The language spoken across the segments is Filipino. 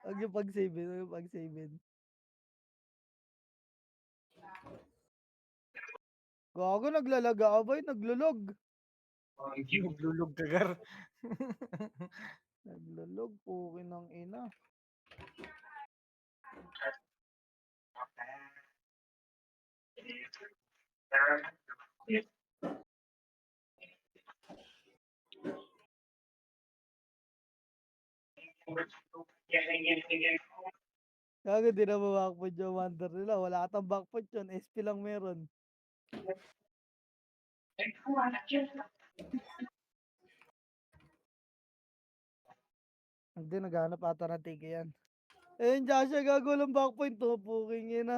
Huwag yung pag-save, huwag yung pag-save. Gago, naglalaga ka ba? Naglulog. Naglulog ka, Gar. Naglulog, pukin ng ina. Gago, di na backpunch yung wonder nila. Wala atang backpunch yun. SP lang meron. Hindi, naghanap ata ng tiki yan. Ayun, Joshua, gago lang backpoint to. Puking ina.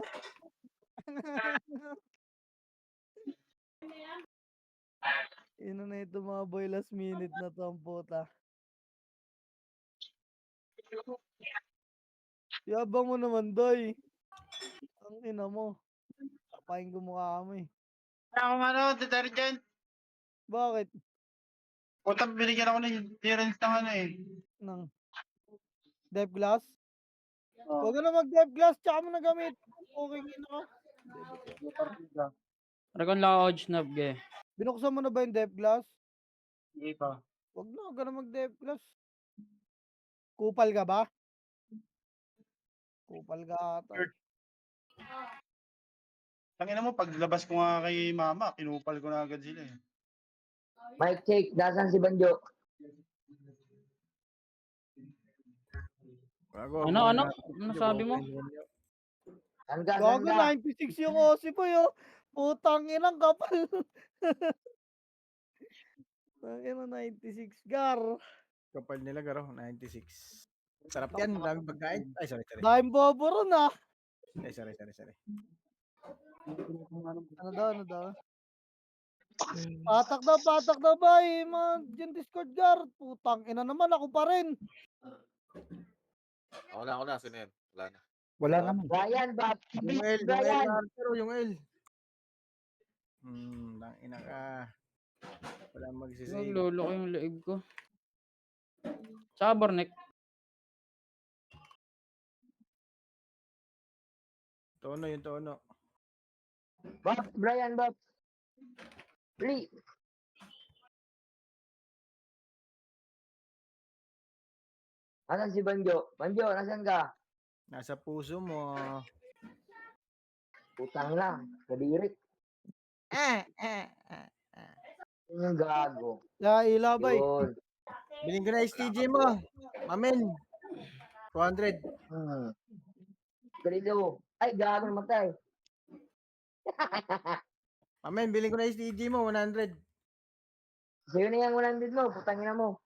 Ino na ito mga boy last minute na to ang puta. Yabang mo naman, doy. Ang ina mo. Kapain ko mukha mo eh. Ako detergent. Bakit? Utang binigyan ako ng clearance ng ano eh. Nang Dev Glass? Oh. Huwag ka na mag-Dev Glass, tsaka mo nagamit. Puking ina ka. Dragon Lodge na ge. Binuksan mo na ba yung Dev Glass? Hindi pa. Huwag ka na mag-Dev Glass. Kupal ka ba? Kupal ka ata. Tangina mo, paglabas ko nga kay mama, kinupal ko na agad sila eh. Mic check, dasan si Banjo. Gago, Ano sabi mo? Gago, 96 yung Aussie boy, oh. Putang inang kapal. Tangina, 96 gar. Kapal nila, Garo. 96. Sarap yan. Daming pagkain. Ay, sorry. Dahil bobo ron, ah. Ay, sorry. Ano daw? Patak daw ba eh, yung Discord guard. Putang ina naman, ako pa rin. Ako na. Sino yun? Wala na. Wala naman. Brian, Bob. Yung L. Brian. Yung L. Ina ka. Wala magsisave. Naglolo ko yung leeg ko. Tsaka Bornek. Yung tono. Bob, Brian, Bob. Lee. Asan si Banjo? Banjo, nasan ka? Nasa puso mo. Putang na, kadirit. Yung gago. Ila ba eh. Yun. Biling ko na STG mo. Mamen. 200. Ganito. Ay, gago namatay. Mamen, biling ko na STG mo. 100. Sa'yo na yung 100 mo, putangin na mo.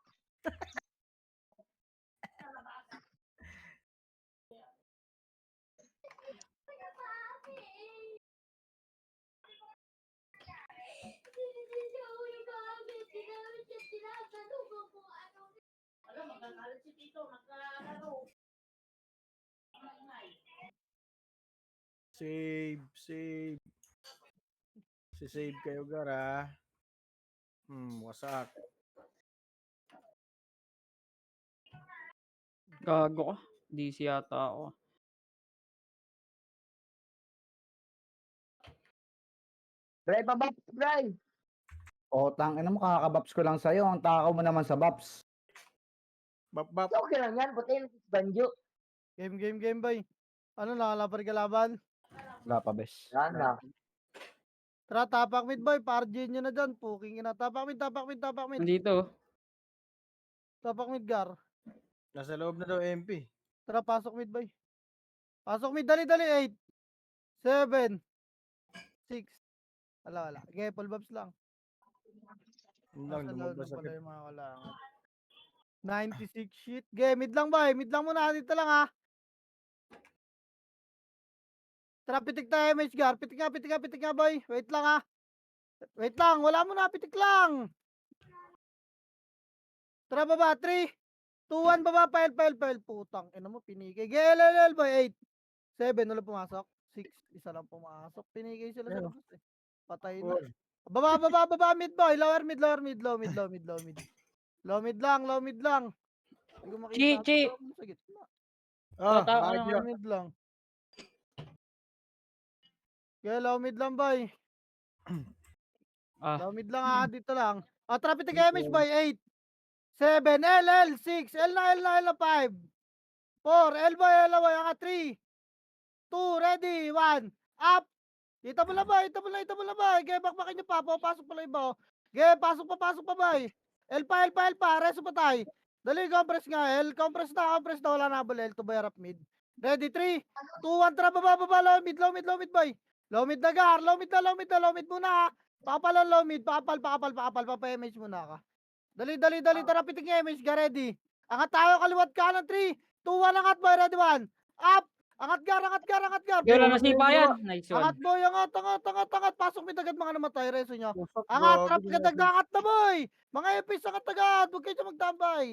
Save. Save kayo, Gara. Wasak. Gago ka. DC yata ako. Bray, pabap, Bray. O, tangina mo, kakakabaps ko lang sa'yo. Ang takaw mo naman sa baps. Bap. Okay lang yan, puti yung Banjo. Game boy. Ano, nakalapan ka laban? Wala pa, bes. Yan na. Tara, tapak mid boy, parjin nyo na dyan. Puking ina. Tapak mid. Nandito. Tapak mid gar. Nasa loob na daw MP. Tara, pasok mid boy. Pasok mid, dali. 8, 7, 6. Wala. Okay, full bobs lang. Yun lang, Nasa loob lumabas na pala agad. yung mga kalangan. 96 shit. Okay, mid lang boy. Mid lang muna. Dito lang ha. Tara, pitik tayo, Mitch Gar. Pitik nga, boy. Wait lang, ha. Wait lang, wala mo na. Pitik lang. Tara, baba. 3, 2, 1, baba. Pile. Putang, ina mo, pinigay. GLLL, boy. 8, 7, wala pumasok. 6, isa lang pumasok. Pinigay sila sa labas, eh. Patay na. Baba, mid, boy. Lower mid. Low mid lang. Hindi ko makita. Chi. Sa gitna. Oh, Tata- bakit ano, yun? Low mid lang. Kaya low mid lang, boy. Ah, Low mid lang dito lang. Traffic damage by 8. 7, L, 6, L na 5. 4, L boy, angat 3. 2, ready, 1. Up. Ita mo na boy. Gaya, bakbakin nyo pa. Papasok pala iba. Gaya, pasok pa boy. L pa. Reso pa tayo. Dali, compress nga. Compress na. Wala na bala. L to boy, harap mid. Ready, 3, 2, 1, tara, baba, low mid, boy. Low mid na gar, low mid muna. Papal ang low mid, papal, papa-image muna ka. Dali, tara, pitik image, ga ready. Angat tayo, kaliwat kanan, 3, 2, 1, angat boy, ready, 1. Up, angat gar. wala na sipa yan. Nice one. Angat boy, angat. Pasok mid agad mga namatay, reso nyo. Pusok, Angat, gago, trap agad, gago. angat na boy. Mga epis, angat agad, huwag kayo dyan magtambay.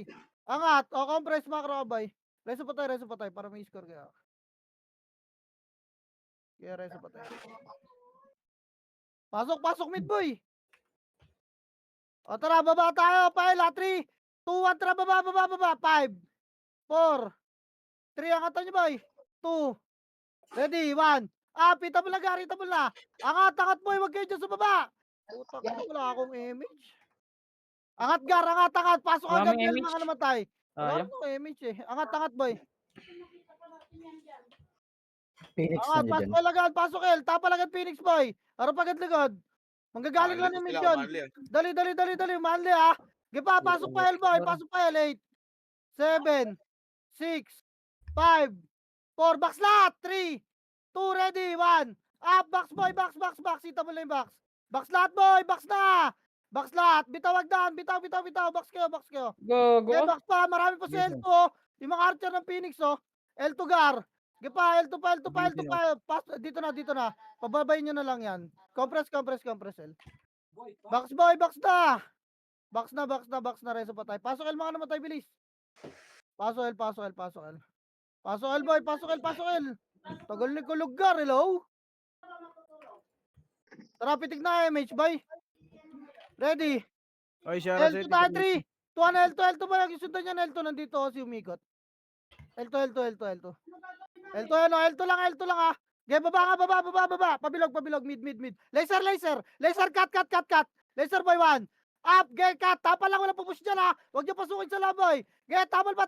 Angat, compress, macro, boy. Reso pa tayo, para may score kayo. Kaya reso pa tayo. Pasok mid boy. Tara, baba tayo. Paila, 3, 2, 1, tara, baba. 5, 4, 3, angatan nyo boy. 2, ready, 1. Pita mo na. Angat boy, wag kayo dyan sa baba. Puta ka na, wala akong image. Angat gar, angat. Pasok Wala agad mo ng image. mga namatay. Wala Sayang. akong image eh. Angat boy. Phoenix Angat, nandiyan pasok dyan. agad, Tapal agad Phoenix boy. Harap agad likod. Manggagaling lang Manli yung sila, mission. manli. Dali, manli ah. Gipa, pasok pa L boy, 8, 7, 6, 5, 4, box lahat, 3, 2, ready, 1. Up, box boy, box. Ita mo lang yung box. Box lahat boy, box na. Box lahat, bitaw agdan, bitaw. Box kayo. Go. Okay, box pa, marami pa si L2 oh. Yung mga archer ng Phoenix oh. L2 gar. Gipa, L2 pa. Dito na. Pababayin nyo na lang yan. Compress L. Box boy, box na. Box na, reso pa tayo. Pasok L mga namatay, bilis. Pasok L. Pasok L boy, pasok L. Tagal ni Kulugar, hello? Tara, pitik na MH boy. Ready? Oy, Shara, L2 tayo, 3, 2, L2 boy. Ang isundan niya L2, nandito si umikot. L2 lang ah. Okay, baba. Pabilog, mid. Laser. Cut. Laser boy 1. Up, cut. Tapal lang, wala pupush dyan ha. Huwag niyo pasukin sa laboy. Tapal pa.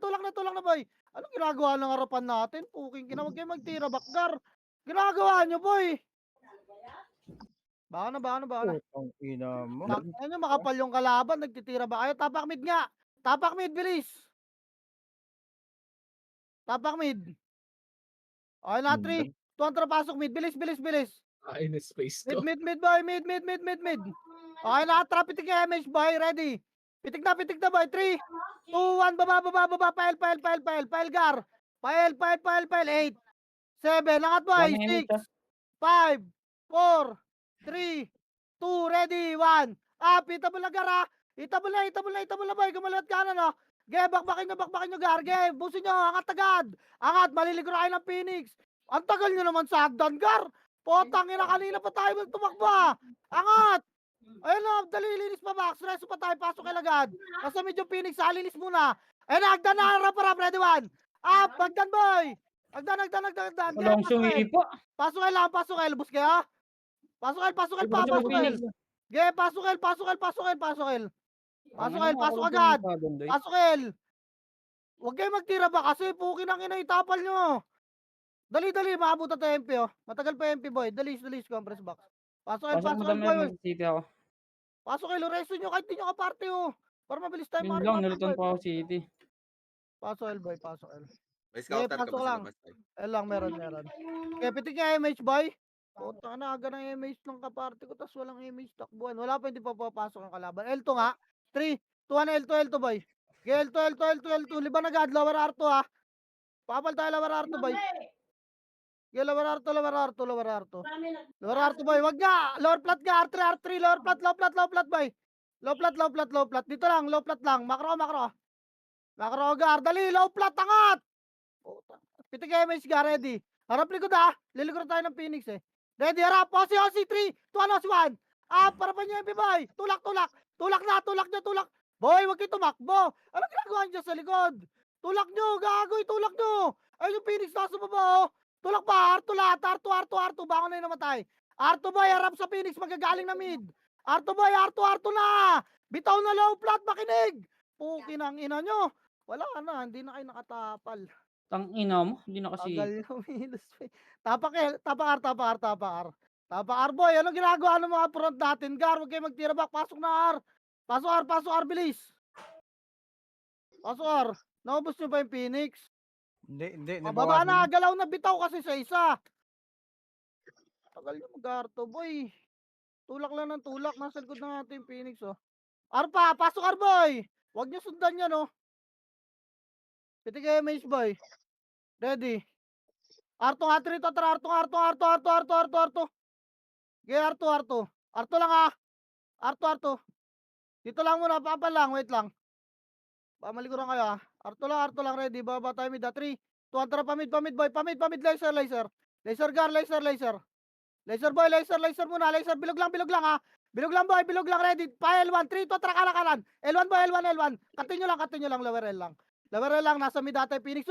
Tulak na boy. Anong ginagawa ng harapan natin? Puking huwag kayo magtira, bakgar. Ginagawa niyo boy. Baka na. Ang ina mo. Ano makapal yung kalaban, nagtitira ba kayo? Tapak mid nga. Tapak mid, bilis. Tapak mid. Okay na, 3. Tuwan pasok mid. Bilis. In space to. Mid, boy. Mid. Okay na, trap. Pitik yung MH, boy. Ready. Pitik na, boy. 3, 2, 1. Baba. Pail, gar. Pail. 8, 7. Angat, boy. Wala na 6, image, 5, 4, 3, 2, ready, 1. Ita mo lang, gar, ha. Ita mo na, boy. Gumalat ka na, no. Bakbakin nyo, gar. Busin nyo. Angat agad. Angat, maliligo na kayo ng Phoenix. Ang tagal nyo naman sa hagdan, gar. Potang ina, kanina pa tayo tumakbo, ha. Angat. Ayun na, dali, linis pa, box. Reso pa tayo, pasok kayo agad. Nasa medyo Phoenix, linis muna. Ayun na, hagdan na, harap, ready, 1. Hagdan, boy. Hagdan. Walang sumipa. Pasok kayo, lubos kayo. Pasok kayo, Pasok pasok kayo. Phoenix. Pasok kayo. Pasok agad. Pasok kayo. Huwag kayo magtira ba kasi pukin ang ina itapal nyo. Dali, maabot na tayo MP oh. Matagal pa MP boy. Dali, compress box. Pasok kayo, boy. City ako. Pasok kayo, resto nyo kahit di nyo kaparte oh. Para mabilis tayo Yun lang, marunong. naluton pa ako City. Pasok boy. May scouter ka pasok ba sa lang. labas? Lang, meron. Kaya pitik nga MH boy. Puta na, aga ng MH ng kaparte ko, tas walang MH takbuhan. Wala pa, hindi pa papasok ang kalaban. L2 nga. 3, 2, 1, L2 boy. L2. Liban agad, lower R2 ha. Papal tayo lower R2 boy. Lower R2. Lower R2 boy, wag nga. Lower plat nga, R3. Lower plat boy. Low plat. Dito lang, low plat lang. Makro. Makro gar, dali, low plat, angat. Puta. Pitik MH ga, ready. Harap likod ha. Lilikod tayo ng Phoenix eh. Ready, harap. Osi, 3, 2, 1. Para pa niyo MP boy. Tulak. Tulak nyo. Boy, wag kayo tumakbo. Ano ginagawa niyo sa likod? Tulak nyo, gagoy, tulak nyo. Ayun yung Phoenix nasa baba, oh. Tulak pa, Arto lahat, Arto, bangon na yung namatay. Arto boy, harap sa Phoenix, magagaling na mid. Arto boy, Arto na. Bitaw na low flat, makinig. Pukin ang ina nyo. Wala na, hindi na kayo nakatapal. Tang ina mo, hindi na kasi. Tagal nyo minus. Tapak R boy, anong ginagawa ng mga front natin? Gar, huwag kayo magtira back, pasok na R. Pasok R, bilis. Pasok R. Naubos nyo ba yung Phoenix? Hindi. Mababa na, galaw na bitaw kasi sa isa. Tagal nyo mag-arto, boy. Tulak lang ng tulak. Nasa likod na natin yung Phoenix, oh. Arpa, pasok R, boy. Huwag nyo sundan yan, oh. Piti kayo, Mace, boy. Ready. Arto nga, trito, tara. Arto. Okay, Arto. Arto lang, ah. Arto. Dito lang muna, papa lang, wait lang. Pamaliguran kayo, ah. Arto lang, ready. Baba tayo mid, 3, 2, tara, pamid, boy. Pamid, laser. Laser gar, laser. Laser boy, laser muna. Laser, bilog lang ha. Bilog lang boy, ready. Pa L1, 3, 2, tara kanan. L1 boy, L1. Katin nyo lang, lower L lang. Lower L lang, nasa mid ata yung Phoenix.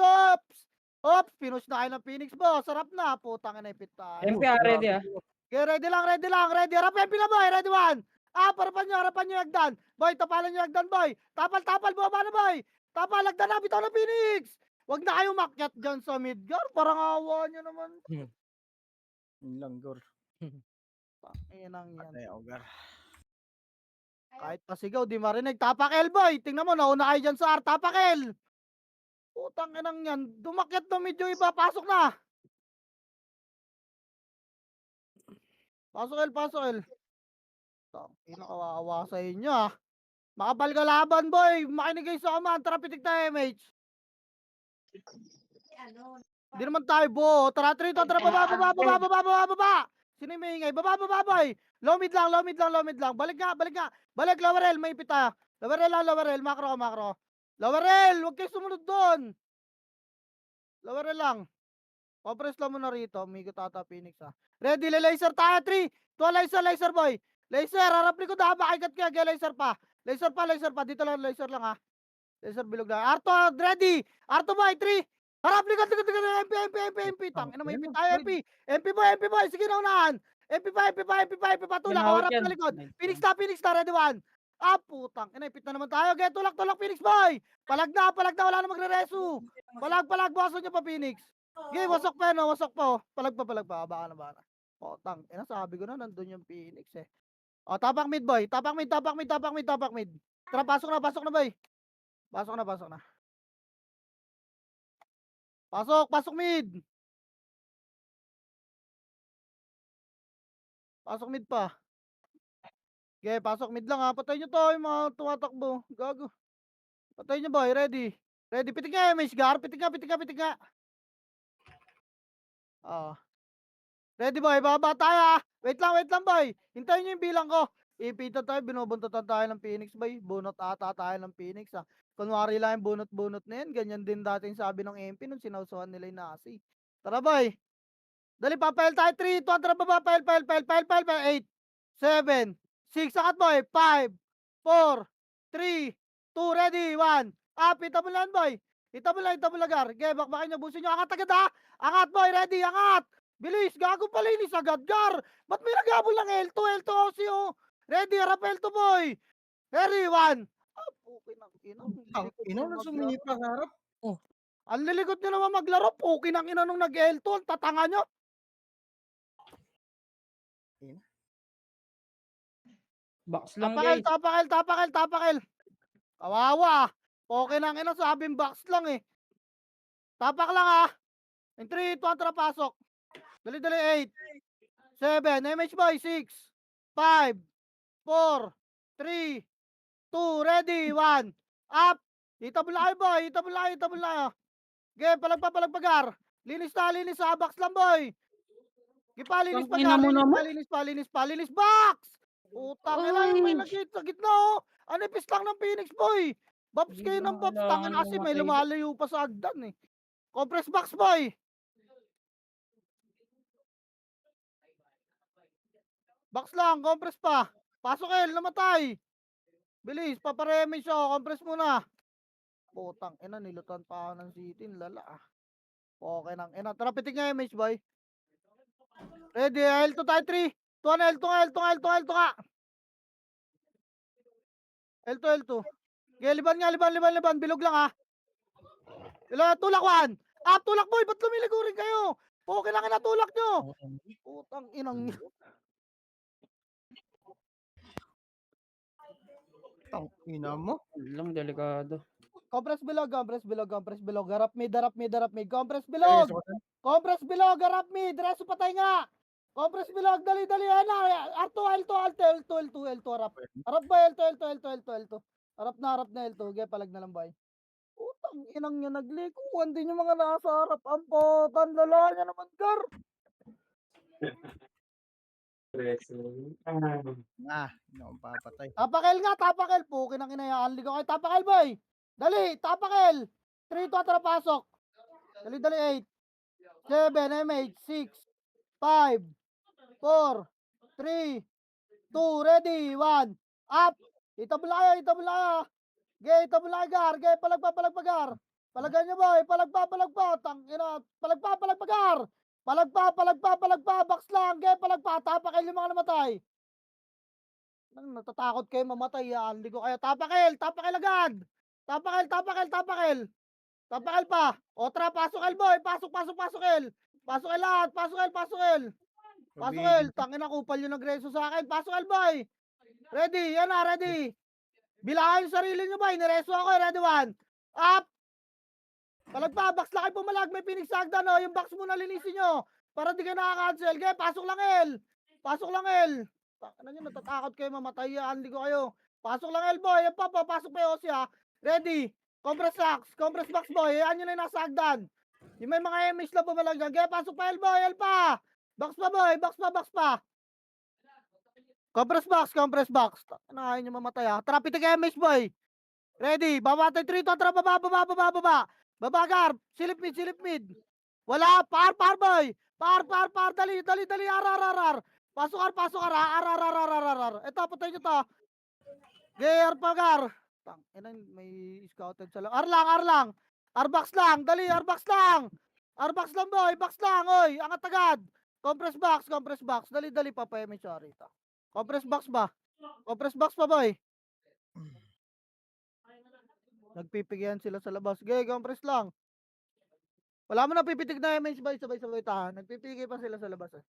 Oops, pinush na kayo ng Phoenix boss. Sarap na, putang ina ipit tayo. MPR ready ah. Okay, ready lang. Harap MP na boy, ready 1. Harapan nyo yung agdan. Boy, tapalan nyo yung agdan boy. Tapal, baba na boy. Tapal, agdan na, bitaw na Phoenix. Wag na kayo makyat dyan sa midgar. Parang awa nyo naman. Yun lang, Gor. Inang yan. Patay ako, Gar. Kahit pasigaw, di marinig. Tapak L, boy. Tingnan mo, nauna kayo dyan sa R. Tapak L. Putang inang yan. Dumakyat na medyo iba. Pasok na. Pasok L. Ina kawawa sa inyo, ah. Makapal ka laban, boy. Makinig kayo sa command. Tara, pitik tayo, MH. Di naman tayo, bo. Tara, trito. Tara, baba. Sino yung maingay? Baba, boy. Low mid lang. Balik nga. Balik, lower L. May pita. Lower L. Macro. Lower L. Huwag kayo sumunod doon. Lower L lang. Compress lang muna rito. Umigot ata Phoenix, ha. Ready, laser tayo. 3, 2, laser, boy. Laser, harap likod, ha. Makikat kaya, laser pa. Laser pa. Dito lang, laser lang, ha. Laser bilog na. Arto, ready. Arto, boy. 3. Harap likod. MP. Tangina, may MP tayo, MP. MP boy. Sige na unahan. MP pa. Tulak, Ginawit harap yan. na likod. Phoenix na. Ready 1. Putang. Inipit na naman tayo. Okay, tulak, Phoenix, boy. Palag na. Wala na magre-resu. Palag. Bawasan nyo pa, Phoenix. Okay, wasok pa, no? Palag pa. Baka na. Tang. Sabi ko na, nandun yung Phoenix, eh. Tapak mid, boy. Tapak mid. Tara, pasok na, boy. Pasok na. Pasok mid. Pasok mid pa. Okay, pasok mid lang, ha. Patay nyo to, yung mga tumatakbo. Gago. Patay nyo, boy. Ready. Pitik nga, MH Gar. Pitik nga. Ready, boy. Baba tayo, ha. Wait lang, boy. Hintayin nyo yung bilang ko. Ipitan tayo, binubuntutan tayo ng Phoenix, boy. Bunot ata tayo ng Phoenix, ha. Kunwari lang yung bunot na yan. Ganyan din dating sabi ng MP nung sinausuhan nila yung Nasi. Tara, boy. Dali, papail tayo. 3, 2, tara, baba. Pail. 8, 7, 6, sakat, boy. 5, 4, 3, 2, ready, 1. Itabol lang, boy. Itabol lang, Gar. Okay, bakbakin nyo, busin nyo. Angat agad, ha. Angat, boy. Ready, angat. Bilis, gago palinis agad, Gar. Ba't may nagabol ng L2, OCO? Ready, harap L2, boy. Ready, 1. Okay na, Ino na sumipa, harap. ang lilikot nyo naman maglaro. Okay nang ina nung nag-L2. Ang tatanga nyo. Box lang guys. Tapak L. Kawawa. Okay nang ina, sabing box lang, eh. Tapak lang, ha. In 3, 2, tara, pasok. Dali, 8, 7, MH boy, 6, 5, 4, 3, 2, ready, 1. Up. Itabol na kayo, boy. Itabol na. Okay, palag pa, Gar. Linis na. Box lang, boy. Gipa, linis pa, Gar. Linis pa. Box! Putang ina, may lagit sa gitna, oh. Anipis lang ng Phoenix, boy. Bops kayo ng bops. Tangin kasi may lumalayo pa sa agdan, eh. Compress box, boy. Box lang, compress pa. Pasok, namatay. Bilis, paparemage siya. Compress muna. Putang ina, nilutan pa ako ng city, lala ah. Okay nang ina. Tara, pitik nga image boy. Ready, L2 tayo 3. Tuwa na L2 nga, L2 nga, L2 nga, L2 nga. L2, L2. Okay, liban nga, liban. Bilog lang ah. Tulak 1. Ah, tulak boy, ba't lumiligo rin kayo? Okay lang ina, tulak nyo. Putang inang. Tang ina mo. Lang, delikado. Compress bilog. Harap mid. Compress Ay, bilog. gusto ko dun. Compress bilog, harap mid. Diretso patay nga. Compress bilog, dali. Ano, R2, L2, harap. Harap ba, L2. Harap na L2. Okay, palag na lang ba? Putang inang niya, naglikuan din yung mga nasa harap. Ang potan, lala niya naman, gar. Hindi akong papatay. Tapakel. Pukin ang inayaan. Ligaw kayo, tapakel, boy. Dali, tapakel. 3, 2, tara, pasok. Dali, 8. 7, MH, 6, 5, 4, 3, 2, ready, 1. Up. Itabla kayo. Gay, itabla kayo, gar. Gay, palagpagar. Palagan nyo, boy. Palagpa. Tangina. Palagpagar. Palagpa. Box lang. Gay, palagpa. Tapakel yung mga namatay. Nang natatakot kayo mamatay, yan. Hindi ko kayo. Tapakel agad. Tapakel pa. Otra, pasok el, boy. Pasok el. Pasok el lahat. Pasok el. Tangina, kupal yung nagreso sa akin. Pasok el, boy. Ready, yan na, ready. Bilangan yung sarili nyo, boy. Nireso ako, ready, 1. Up. Palagpa, box lang kayo pumalag. May Phoenix Sagdan, no. Yung box muna linisin nyo. Para di kayo nakaka-cancel. Okay, pasok lang, el. Tangina nyo, natatakot kayo mamatay, yan. Hindi ko kayo. Pasok lang, el, boy. Yan pa, pasok pa yung Osi, ha. Ready. Compress box, boy. Yan yun na yung nasa hagdan. Yung may mga image na bumalag dyan. Kaya pasok pa, el, boy. El pa. Box pa, boy. Box pa. Compress box. Nakain nyo mamatay, ha. Tara, pitik image, boy. Ready. Babatay 3 to. Tara, baba. Babagar. Silip mid. Wala. Par, boy. Par. Dali. Ar. Pasok, ar. Ito, patay nyo to. Gear, pagar. Tang, may scouted sa lang. Ar lang. Arbox lang. Dali, arbox lang. Arbox lang, boy. Box lang, oy. Angat agad. Compress box. Dali, pa pa, sorry. Compress box ba, boy. Nagpipigyan sila sa labas. Gay, compress lang. Wala mo na pipitig na image, boy. Sabay ta. Nagpipigay pa sila sa labas, eh.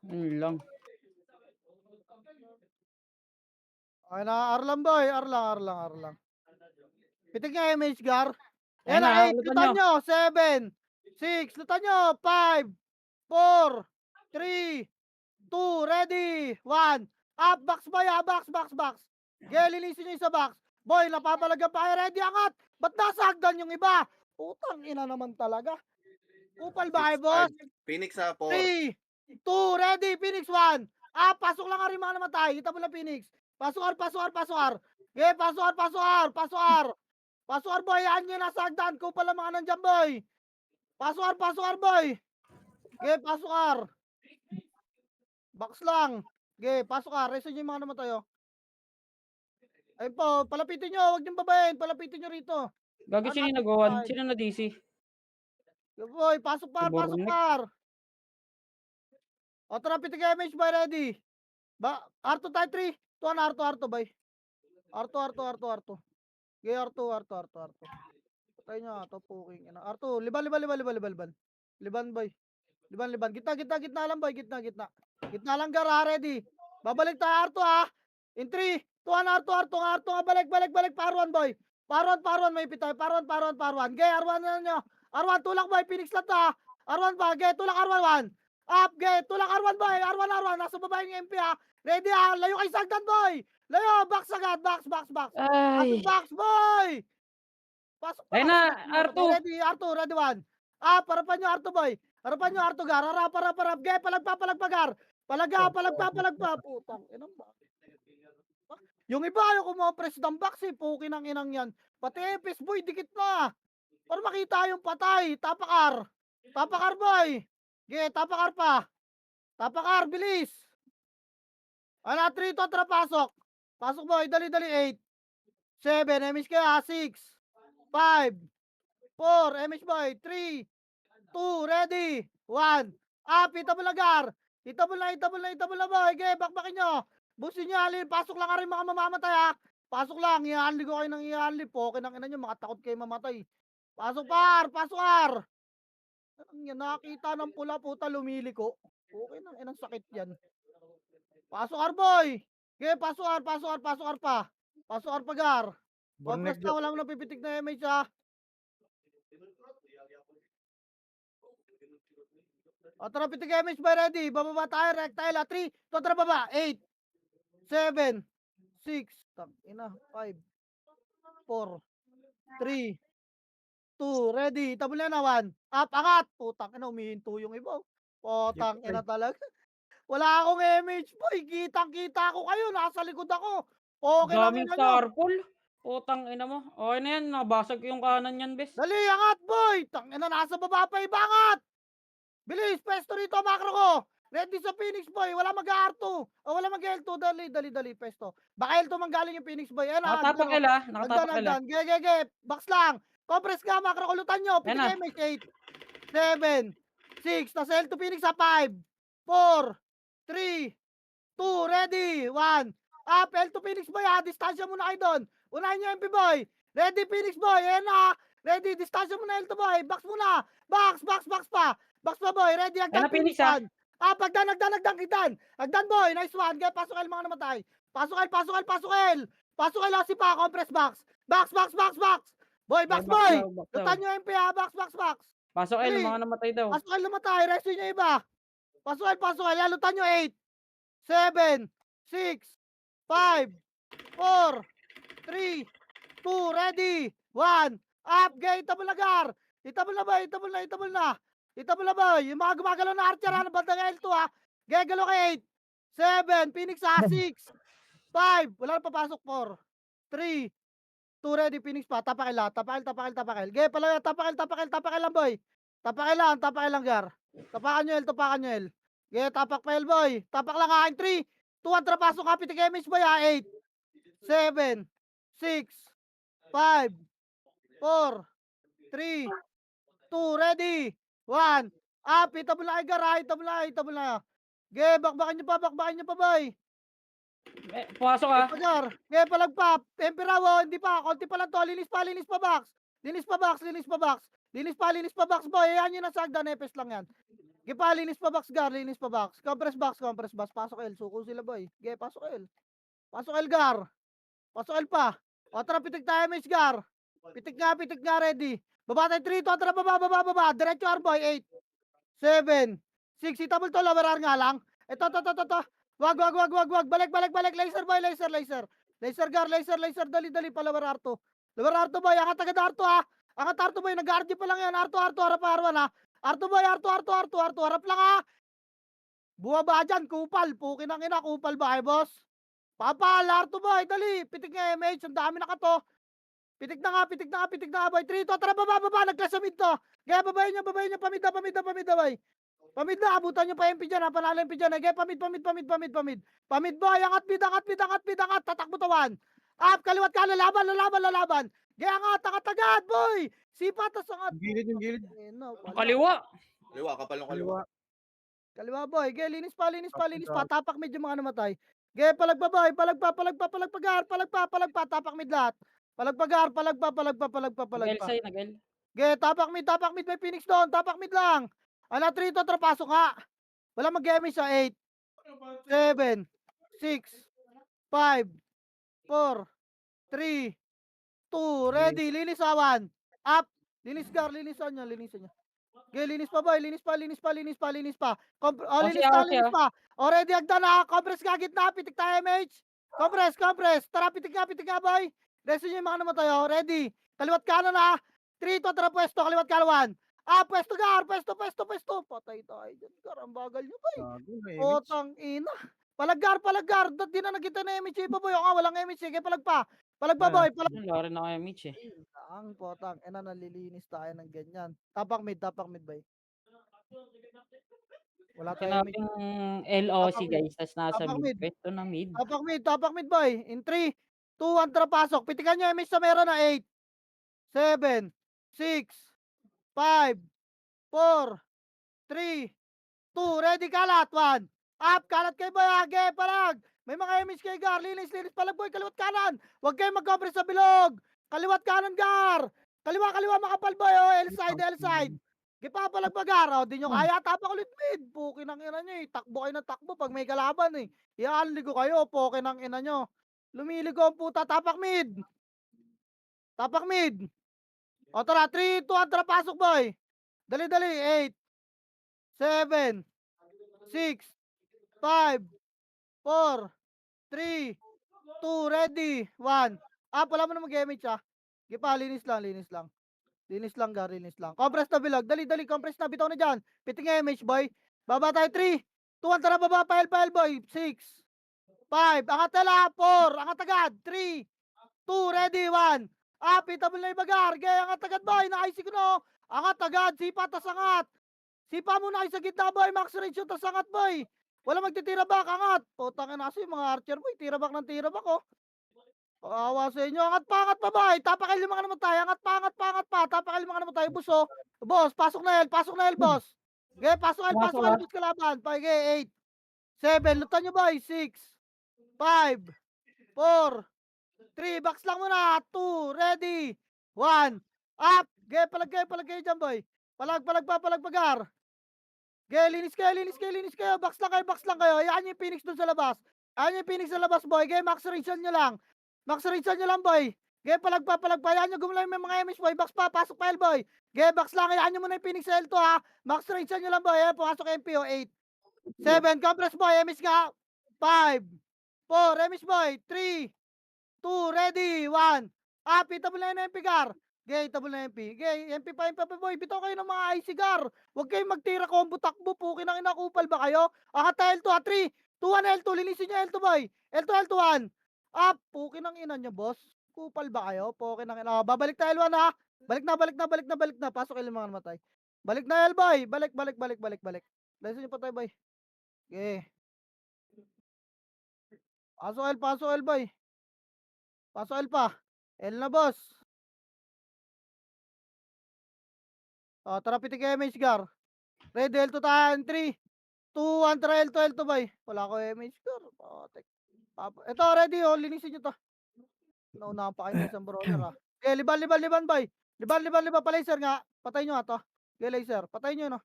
Yun lang. Okay na, R lang, boy. R lang. Pitig nga image, gar. Ayan Yan na, na, 8. lutan Lutan nyo. 7, 6. Lutan nyo. 5, 4, 3, 2, ready. 1. Up, box, boy, ha. Box. Okay, linisin nyo yung sa box. Boy, napapalagan pa kayo. Ready, angat. Ba't nasa hagdan yung iba? Putang ina naman talaga. Upal ba kayo, boss? Phoenix sa 4. 3, 2, ready. Phoenix 1. Ah, pasok lang ka rin mga namatay. Kita mo lang Phoenix. Pasok R. Okay, pasok R. Pasok R, boy. Yan yung nasa hagdan. Kung pala mga nandyan, boy. Pasok R, boy. Okay, pasok R. Box lang. Okay, pasok R. Reso nyo yung mga namatay, oh. Ayun po, palapitin nyo. Huwag nyo babayin. Palapitin nyo rito. Gagi, sino yung nagawan? Sino na DC? Boy, pasok par. O, tara, pitig image, boy, ready. R2 tayo 3. Tuan R2, boy. R2. Okay, R2. Patay nyo, ito, puking. R2, liban. Liban, boy. Liban. Gitna lang, boy. Gitna lang, gara, ready. Babalik tayo, R2, ha. In 3, tuan R2, balik. Paruan, boy. Paruan, may pitay. Paruan. Okay, R1 na nyo. R1, tulak, boy. Phoenix lang ta. R1 pa, okay, tulak R1. Up, okay, tulak R1, boy. R1. Nasa baba yung MP, ha. Ready, ha. Layo kay Sagdan, boy. Layo, box agad. Box. Ay. Box, boy. Pasok pa. Ayun na, R2. Ready, R2, ready 1. Ah, harapan nyo, R2, boy. Harapan nyo, R2, gar. Harap. Okay, palagpagar. Palagpa. Putang, inang ba? Yung iba, yung kumopress ng box, eh. Pukin ang inang yan. Pati Epis, boy, dikit na. Para makita yung patay. Tapakar, boy. Okay, tapakar pa. Tapakar, bilis. Ano, 3 to tara, pasok. Pasok boy, dali, 8. 7, MH kaya, 6. 5. 4, MH boy, 3. 2, ready. 1. Up, itabol na gar. Itabol na boy. Okay, bakbakin nyo. Busin nyo, alin. Pasok lang ka rin mga mamamatay ha. Pasok lang, ihaali ko kayo ng ihaali. Poke ng ina nyo, makatakot kayo mamatay. Pasok par, pasok par. Anong yan, nakakita ng pula puta lumiliko. Okay nang inang sakit yan. Pasok ar boy. Okay, pasok ar pa. Pasok ar pagar. Bonek Complex na, wala mo napipitik na MH ha. O tara, pitik MH by ready. Bababa tayo, rectile ha. 3, to tara baba. 8, 7, 6, ina, 5, 4, 3, 2, ready. Tabula na 1. Up, angat. Putang ina, umihinto yung iba. Putang ina talaga. Wala akong MH boy. Kitang-kita ko kayo. Nasa likod ako. Okay lang Daming ina nyo. star pool. Putang ina mo. Okay na yan, nabasag ko yung kanan yan, bes. Dali, angat boy. Tang ina, nasa baba pa iba, angat. Bilis, pesto rito, makro ko. Ready sa Phoenix boy, wala mag-R2. O wala mag-L2, dali, pesto. Baka L2 manggaling yung Phoenix boy. Ayan na, Nakatapak ila, nakatapak ila. Hagdan. Box lang. Compress ka, makro, kulutan nyo. Yan na. PTMH 8, 7, 6, tas L2 Phoenix sa 5, 4, 3, 2, ready, 1. Up, L2 Phoenix boy ha, distansya muna kayo doon. Unahin nyo MP boy. Ready Phoenix boy, ayan na. Ready, distansya muna L2 boy. Box muna. Box pa. Box pa boy, ready, Yan na, hagdan Phoenix Phoenix, ha? 1. Hagdan. Hagdan boy, nice one. Okay, pasok L mga namatay. Pasok L. Pasok L, si pa, compress box. Box. Boy, box boy. Lutan nyo MP ha, box. Pasok L, Dali. mga namatay daw. Pasok L namatay, rest nyo iba. Pasok L, lutan nyo 8, 7, 6, 5, 4, 3, 2, ready, 1. Up, gate, itabol na gar. Itabol na boy. Yung mga gumagalaw na archer ha, bandang L2 ha. Gagalaw kay 8, 7, Phoenix ha, 6, 5, wala na papasok, 4, 3, 2, ready, Phoenix pa, tapakil. Gaya pala, tapakil lang boy. Tapakil lang gar. Tapakan nyo L. Gaya, tapak pa L boy. Tapak lang akin, 3, 2, 1, trapasok ha, pitik MH boy ha, 8, 7, 6, 5, 4, 3, 2, ready, 1. Up, itabol na itabol na. Ge, bakbakin nyo pa boy. Pumasok, ha? Pagar, ge, palagpap. Temperawo, hindi pa, konti pa lang to. Linis pa box. Linis pa box boy. Yan yun ang sagda, nepes lang yan. Ge pa, linis pa box gar, Compress box. Pasok L, suko sila boy. Ge, pasok L. Pasok L gar. Pasok L pa. O tara, pitik tayo MH gar. Pitik nga ready. Baba tayo 3, tara baba. Diretso R boy, 8, 7, 6, itabol to, lower R nga lang. Ito. Wag. Balik. Laser boy, laser. Laser, dali, pa lower R2. Lower R2 boy, angat agad R2 ha. Angat R2 boy, nag-RG pa lang yan. R2, harap R1 ha. R2 boy, R2, harap lang ha. Buwa ba dyan, kupal. Pukin ang ina, kupal ba eh, boss? Papal, R2 boy, dali. Pitik nga MH, ang dami na ka to. Pitik na nga boy. 3, tara baba, nagklas sa mid to. Kaya babayin nyo, pamid boy. Pamid na, abutan nyo pa MP dyan ha, panalo MP dyan. Kaya pamid. Pamid boy, angat mid, tatakbo to 1. Up, kaliwat ka, lalaban. Kaya angat agad boy. Sipa, tas angat. Yung gilid. Kaliwa. Kaliwa, kapal ng kaliwa. Kaliwa boy, kaya linis pa. Tapak mid yung mga namatay. Kaya palagpa boy, palagpa, tapak mid lahat. Palagpa. Nag-L, nag-L. Ge, tapak mid, may Phoenix doon, tapak mid lang. Ana 3 to, trapasok ha. Wala mag-gaming sa 8, 7, 6, 5, 4, 3, 2, ready, linis awan. Up, linis linisan niya. Ge, linis pa boy, linis pa. Linis pa. Already hagdan ha, compress ka gitna, pitik tayo MH. Compress. Tara, pitik nga boy. Resto nyo yung mga namatay oh, ready. Kaliwat kanan ha. 3 to, tara pwesto, kaliwat kanan. Pwesto gar, pwesto. Patay tayo dyan, gar, ang bagal nyo boy. Otang ina. Palaggar. Di na nakita na MH iba boy. Walang MH, sige palagpa boy. Wala rin ako MH, eh. Ang potang ina, nalilinis tayo ng ganyan. Tapak mid boy. Wala tayong mid. Sinabing LOC Tapak mid. guys, tas nasa Tapak mid. mid. Pwesto na mid. Tapak mid boy. In 3, 2, 1, tara pasok. Pitikan nyo yung miss na meron na 8, 7, 6, 5, 4, 3, 2, ready kalat, 1. Up, kalat kayo boy, age, palag. May mga emis kay Gar, linis, palag boy, kaliwat kanan. Huwag kayong mag-cover sa bilog. Kaliwat kanan, Gar. Kaliwa, makapal boy, oh, L side. Gipapalag pa, Gar, oh, di nyo kaya, tapak ulit mid. Pukin ang ina nyo, eh. Takbo kayo ng takbo pag may kalaban, eh. Iaalligo kayo, pukin ang ina nyo. Lumiligo ang puta, tapak mid. O tara, 3, 2, 1, tara pasok boy. Dali, 8, 7, 6, 5, 4, 3, 2, ready, 1. Wala mo na mag-image ah. Gipa, linis lang. Linis lang. Compress na bilog. Dali, compress na. Bitaw na dyan. Piting image, boy. Baba tayo, 3, 2, 1, tara, baba, pail, boy. 6, 5, angat tala, 4, angat agad, 3, 2, ready, 1. Pitable na ibagar. Gaya, angat agad, boy. Nakaisig ko no. Angat agad, sipa, tas angat. Sipa muna kayo sa gitna, boy. Max ratio, tas angat, boy. Wala magtitira back, angat. Putang ina kasi mga archer, boy. Tira back, oh. Kawawa sa inyo. Angat pa, boy. Tapakay 5 ka naman tayo. Angat pa. Tapakay 5 ka naman tayo, buso. Boss, pasok na L, boss. Okay, pasok L, boss kalaban. Okay, 8, 7, lutan nyo, boy. 6, 5, 4, 3, box lang muna. 2, ready, 1. Up. Okay, palag kayo dyan, boy. Palag pagar. Okay, linis kayo. Box lang kayo. Ayan yung Phoenix dun sa labas. Boy. Okay, max ration nyo lang. Boy. Okay, palag pa. Ayan yung gumulay may mga MS, boy. Box pa, pasok pa, L, boy. Okay, box lang. Ayan yung muna yung Phoenix sa L2, ha. Max ration nyo lang, boy. Pumasok MPO, 8, 7, compress, boy. MS nga. 5, 4, MS, boy. 3, 2, ready, 1. Pitable na yun MP, Gar. Okay, table na MP. Okay, MP pa, boy. Bitaw kayo ng mga IC, Gar. Huwag kayong magtira combo takbo. Pukin ang inakupal ba kayo? Tayo L2, 3, 2, 1, L2. Linisin nyo L2, boy. L2, 1. Pukin ang ina nyo, boss. Kupal ba kayo? Pukin ang ina. Babalik tayo L1, ha. Balik na. Pasok kayo mga namatay. Balik na L, boy. Balik. Linisin nyo pa tayo, boy. Okay. Pasok L, boy. Pasok L pa. L na, boss. Tara, pitik kayo, Gar. Ready, L2 tayo. 3, 2, 1, tara, L2, boy. Wala ko MH, Gar. Ito, ready, oh. Linisin nyo to. Naunahan pa kayo ng isang brawler, ha. Okay, liban, boy. Liban. Pa-laser nga. Patay nyo nga to. Okay, laser. Patay nyo, no.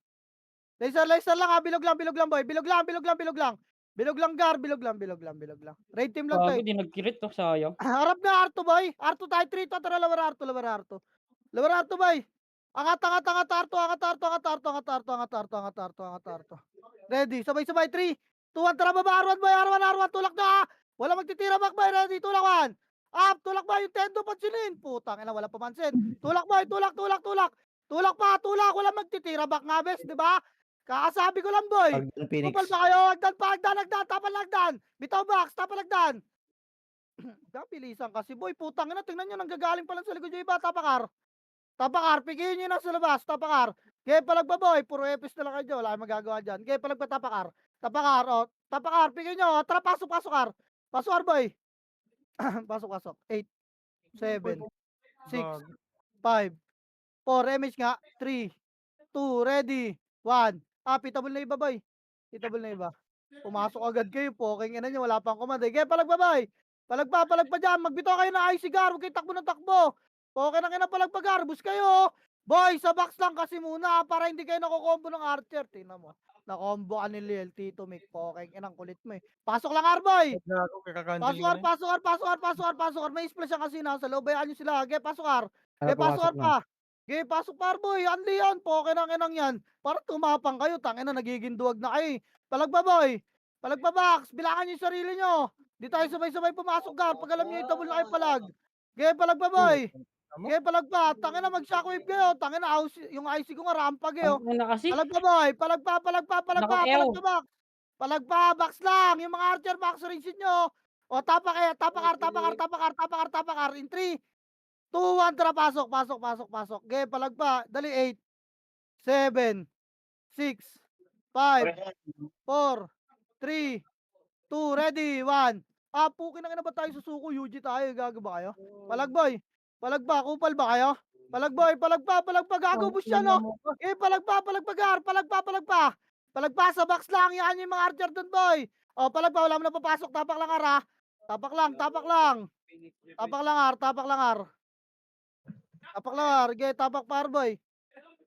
Laser lang, ha. Bilog lang, boy. Bilog lang. Bilog lang, Gar. Bilog lang. Raid team lang to, Bago eh. di nag-crit to, sayang. Harap na R2, boy. R2 tayo, 3, 2, tara, lower R2. Lower R2, boy. Angat, R2. Ready, sabay, 3, 2, 1, tara, baba, R1, boy, R1, tulak na. Wala magtitira back, boy. Ready, tulak, 1. Up, tulak ba yung tendo, pansinin. Putang ina, wala pamansin. Tulak, boy, tulak. Tulak pa, wala magtitira back nga, bes, di ba? Kakasabi ko lang, boy. Pag Phoenix. Kupal pa kayo, hagdan, tapalagdan. Bitaw box, tapalagdan. Bilisan kasi, boy. Putang ina, tingnan nyo, nanggagaling pa lang sa likod yung iba, Tapakar, pigihin nyo na sa labas, Tapakar. Kaya palagpa, boy, puro epis na lang kayo, wala kayong magagawa dyan. Kaya palagpa, Tapakar, pigihin nyo, tara, pasok, Ar. Pasok, Ar, boy. Pasok. 8, 7, 6, 5, 4, MH nga, 3, 2, ready, 1. Pitable na iba, boy. Pumasok agad kayo, poking ina nyo, wala pang kumanda. Kaya palagpa, boy. Palagpa dyan, magbitaw kayo ng IC, Gar, huwag kayo takbo ng takbo. Okay na kayo palagpa, Gar, bus kayo. Boy, sa box lang kasi muna, para hindi kayo nakukombo ng archer. Tingnan mo, nakombo ka ni Lil Tito Mick, poking inang kulit mo, eh. Pasok lang, Ar, boy. Pasok, Ar. May splash yan kasi nasa loob, bayaan nyo sila. Okay, pasok, Ar. Okay, pasok, Ar pa. Okay, pasok, Ar, boy. Anli yan, poking ang inang yan. Para tumapang kayo, tangina, nagiging duwag na kayo. Palagpa, boy. Palagpa, box. Bilangan nyo yung sarili nyo. Di tayo sabay-sabay pumasok, Gar. Pag alam nyo, itabol na kayo palag. Okay, palagpa, boy. Okay, palagpa. Tangina, mag-shockwave kayo. Tangina, yung IC ko nga, rampag kayo. Ang ina kasi. Palagpa, boy. Palagpa, box. Palagpa, box lang. Yung mga archer, box range nyo. O, tapak, In 3, 2, 1, tara, pasok. Okay, palagpa. Dali, 8, 7, 6, 5, 4, 3, 2, ready, 1. Pukin na ba tayo susuko? UG tayo, gago ba kayo? Palagboy, palagpa, kupal ba kayo? Palagboy, palagpa, gago bus yan, no? Palagpa, palagpa. Palagpa, sa box lang, yan yung mga archer dun, boy. Palagpa, wala mo na papasok, tapak lang, ara. Tapak lang. Tapak lang, ar. Tapak lang, ar. Okay, tapak par, boy.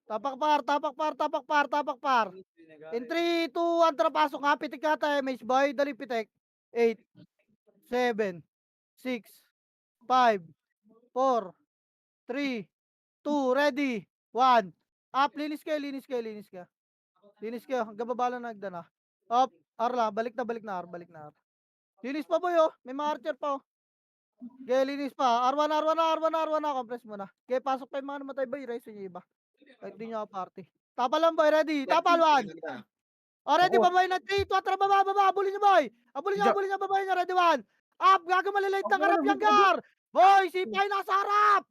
Tapak par. In 3, 2, 1, tara, pasok nga. Pitik nga tayo, mage boy. Dali, pitik. 8, 7, 6, 5, 4, 3, 2, ready, 1. Up, linis kayo. Linis kayo. Hanggang baba lang nagdana. Up, Arla, balik na, ar. Linis pa, boy, oh. May mga archer pa, oh. Okay, linis pa. R1 na. Compress mo na. Okay, pasok pa yung mga namatay, boy. Rise yung iba. Kahit di nyo party. Tapal lang, boy. Ready. Tapal, 1. Ready, babae na 3, 2, tara, baba. Abulin nyo, boy. Abulin nyo, babae nyo. Ready, 1. Up, gago malilate ng harap yung gar. Boy, sipay nasa harap.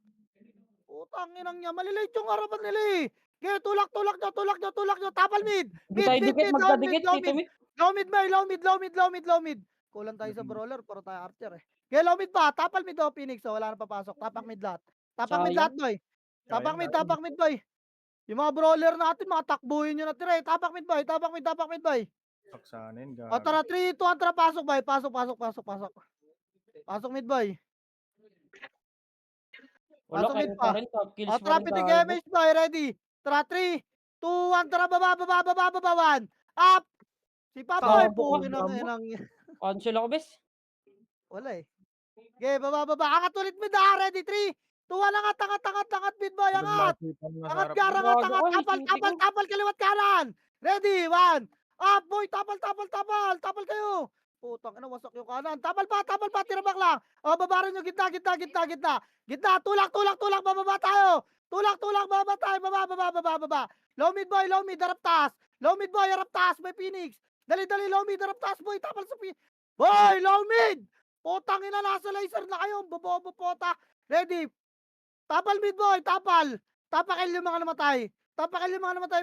Utang inang niya. Malilate yung harapan nila, eh. Okay, tulak nyo. Tapal mid. Hindi tayo dikit, magkadikit, Tito Mid. Low mid. Kulang tayo sa brawler, puro tayo archer, eh. Okay, low mid pa. Tapal mid, oh, Phoenix. So, wala na papasok. Tapak mid lahat, boy. Tapak mid, boy. Yung mga brawler natin, mga takbuhin nyo na tira, eh. Tapak mid, boy. Saksanin, Tara, 3, 2, 1, tara, pasok, boy. Pasok mid, boy. Wala Pasok kayo mid pa pa. rin, top kills pa Tara, rin pitik tayo. damage, boy. Ready. Tara, 3, 2, 1, tara, baba, 1. Up. Si Papa, Sabo ka. inang. Cancel ako, bes. Wala, eh. Okay, baba. Angat ulit mid, Ready, 3, 2, 1, angat mid, boy. Angat, gar, Gago ka, tapal, kaliwat kanan. Ready, 1. Up, boy, tapal kayo. Putang ina, wasak yung kanan. Tapal pa, tirabak lang. Baba rin yung gitna. Tulak, bababa tayo. Baba. Low mid, boy, harap taas. May Phoenix. Dali, low mid, harap taas, boy. Tapal sa boy, low mid. Putang ina, nasa laser na kayo. Bobobo pota. Ready. Tapal mid, boy, tapal. Tapakin yung mga namatay,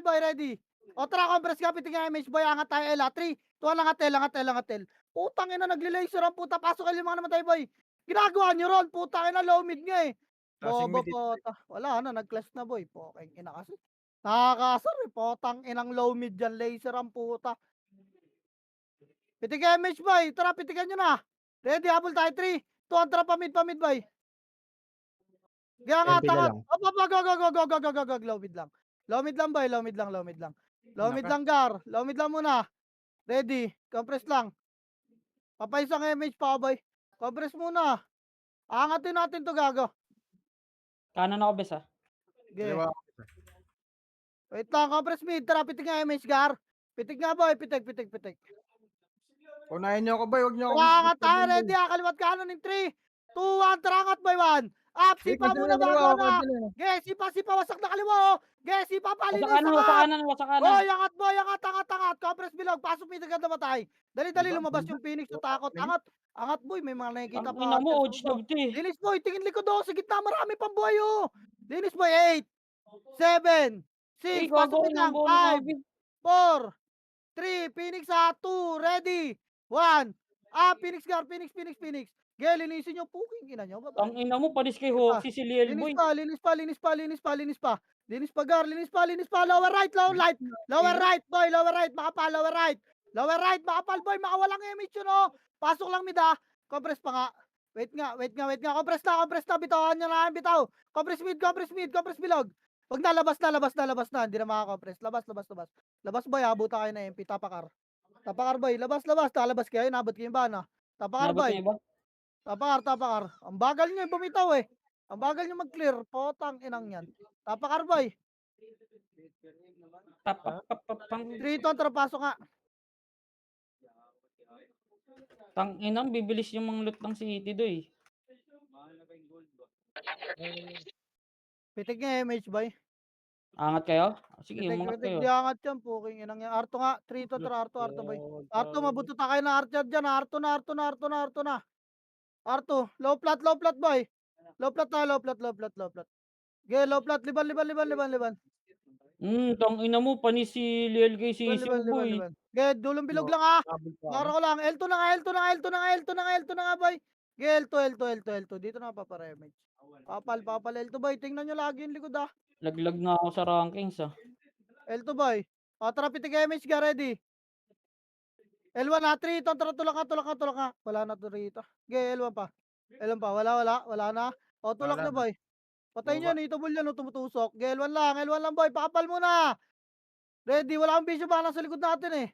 boy. Ready. Tara, compress ka, piting nga image, boy. Angat tayo, Ela. 3, 2, angat tel. Putang ina, nagli-laser ang puta. Pasok kayo yung mga namatay, boy. Ginagawa nyo ron. Putang ina, low mid nga, eh. Bobo pota. Wala na, nag-clash na, boy. Pokeng ina kasi. Nakakasar, eh. Potang inang low mid dyan. Laser ang puta. Pitik nga image, boy. Tara, pitikan nyo na. Ready, habol tayo. 3, 2, tara, pamid, boy. Kaya nga, MP na lang. Go. Low mid lang, boy. Low mid lang, gar. Low mid lang muna. Ready. Compress lang. Papaisang image pa, boy. Compress muna. Angatin natin to, gago. Kanan ako, bes, ha. Okay. Wait lang, compress mid. Tara, pitik nga image, gar. Pitik nga, boy. Pitik. Unahin nyo ako, boy. Huwag nyo ako. Tara, angat tayo. Ready, kaliwat kanan in 3, 2, 1. Tara, angat, boy, 1. Up, sipa muna bago na. Okay, sipa, wasak na kaliwa, oh. Okay, sipa, Wasa palinis, kanan. Boy, angat. Compress bilog. Pasok mid agad na matay. Dali, lumabas yung Phoenix. Natakot. Angat, boy. May mga nakikita Ang pa. ina mo, archers, odds oh. na to, eh. Linis, boy. Tingin likod, oh. Sa gitna, marami pang buhay, oh. Linis, boy. 8, 7, 6. Pasok mid lang. 5, 4, 3. Phoenix, 2. Ready. 1. Phoenix, gar. Phoenix. Okay, linisin nyo. Puking ina nyo. Baba. Ang ina mo, panis kay Hoxie si Liel Boy. Linis pa, gar. Linis pa. Lower right, boy. Lower right, makapal, boy. Makawalang image yun, oh. Pasok lang mid, ah. Compress pa nga. Wait nga. Compress na. Bitawan nyo na, bitaw. Compress mid. Bilog. Wag na, labas na. Hindi na makakompress. Labas, boy. Abuta kayo na MP. Tapakar, boy. Labas. Talabas kayo. Nabot kayo ba, na? Tapakar, Nabot boy. niya ba? Tapakar. Ang bagal nyo bumitaw, eh. Ang bagal nyo mag-clear. Potang inang yan. Tapakar, boy. Pang 3, 2, tara, pasok nga. tang inang bibilis yung mga loot ng City do, eh. Pitik nga image, boy. Angat kayo? Sige, Pitik. umangat kayo. Di angat yan. Puking inang yan. Arto nga. 3, 2, tara, Arto, boy. Arto, mabuto ta kayo na Archer dyan. Arto na. Arto. Low plat, boy. Low plat. Okay, low plat. Liban. Tangina mo panis si Liel kay Liban, Sisiw, liban, liban, boy. liban. Ge, dulong bilog lang Habol pa Mara kami. ko lang. L2 na nga, L2 na nga, L2 na nga, L2 na nga, L2 na nga, boy. Ge, L2. Dito na paparemage. Papal, L2 boy. Tingnan nyo lagi yung likod Laglag na ako sa rankings, L2 boy. Tara, pitik image ka, ready. L1 na, 3, ito, tara, tulak ka. Wala na to rito. Ge, L1 pa. L1 pa, wala na. Tulak Wala nyo na. boy. Patay nyo, Baba. itubol yan, tumutusok. Ge, L1 lang boy, pakapal muna. Ready, wala kang vision baka nasa likod natin eh.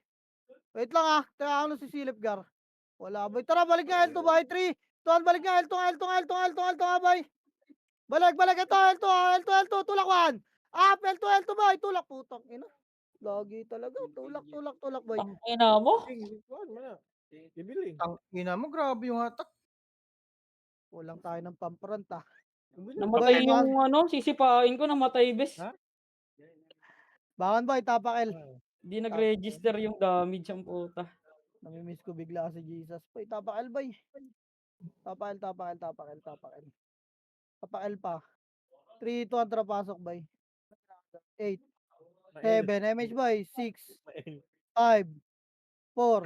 Wait lang teka ano si Silip Gar. Wala boy, tara balik nga L2 boy, 3, tuwan balik nga L2 boy. Balik, ito L2, tulak 1. Up, L2 boy, tulak putang ina. Lagi talaga, tulak boy. Tangina mo. Bibili. Tangina mo, grabe yung hatak. Kulang tayo ng pampront Namatay Boy, yung sisipain ko, namatay, bes. Ha? Bakan boy, tapak L. Di nag-register yung damage ang puta. Namimiss ko bigla si Jesus. Boy, tapak L boy. Tapak L. Tapak L pa. 3, 2, ang pasok boy. 8, 7, MH boy, 6, 5, 4,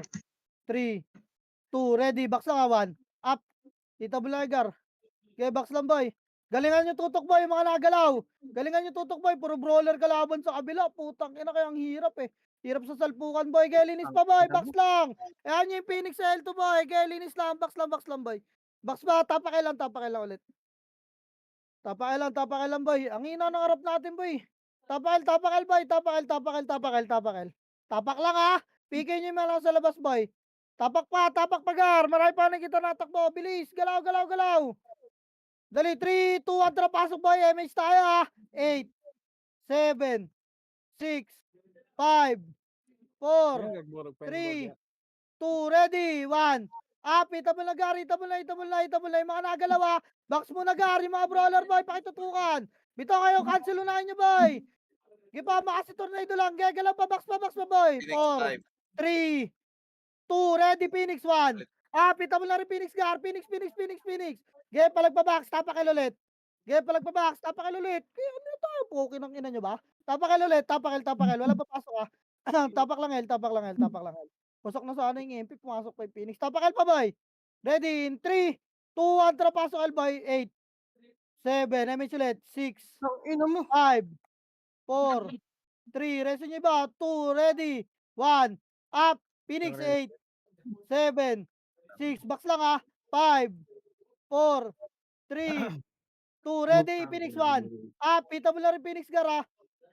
3, 2, ready, box lang 1. Up. Tita Bulagar. Okay, box lang boy. Galingan nyo tutok boy, mga nagalaw. Galingan nyo tutok boy, puro brawler kalaban sa kabila. Putang ina kaya ang hirap eh. Hirap sa salpukan boy, kaya linis pa boy, box lang. Ayan yung Phoenix sa L2 boy, kaya linis lang, box lang boy. Box ba, tapakilan ulit. Tapakilan boy. Ang hina ng harap natin boy. Tapakil boy, tapakil. Tapak lang PK nyo yung lang sa labas boy. Tapak pa gar. Marami pa nakita natakbo. Bilis, galaw. Dali, 3, 2, 1, pasok boy. MH tayo 8, 7, 6, 5, 4, 3, 2, ready, 1. Itabol na gar, itabol na yung mga nagalaw Box mo na gar, yung mga brawler boy, pakitutukan. Bitaw kayo, cancel unahin nyo boy. Gipa, makasi tornado lang, gagalaw pa, box pa boy. Phoenix 4, 5. 3, 2, ready, Phoenix 1. Itabol na rin Phoenix gar, Phoenix. Ge, palagpabox, tapakil ulit. Kaya ano tayo, poke ng ina nyo ba? Tapakil ulit, tapakil. Wala papasok tapak lang L. Pasok na sana yung MP, pumasok pa yung Phoenix. Tapakil pa boy. Ready, in 3, 2, 1, tara pasok L boy. 8, 7, MH ulit. 6, Tangina mo. 5, 4, 3, resin nyo iba. 2, ready, 1, up, Phoenix 8, 7, 6, box lang 5, 4, 3, 2, ready, Phoenix 1, up, itabol na rin Phoenix gar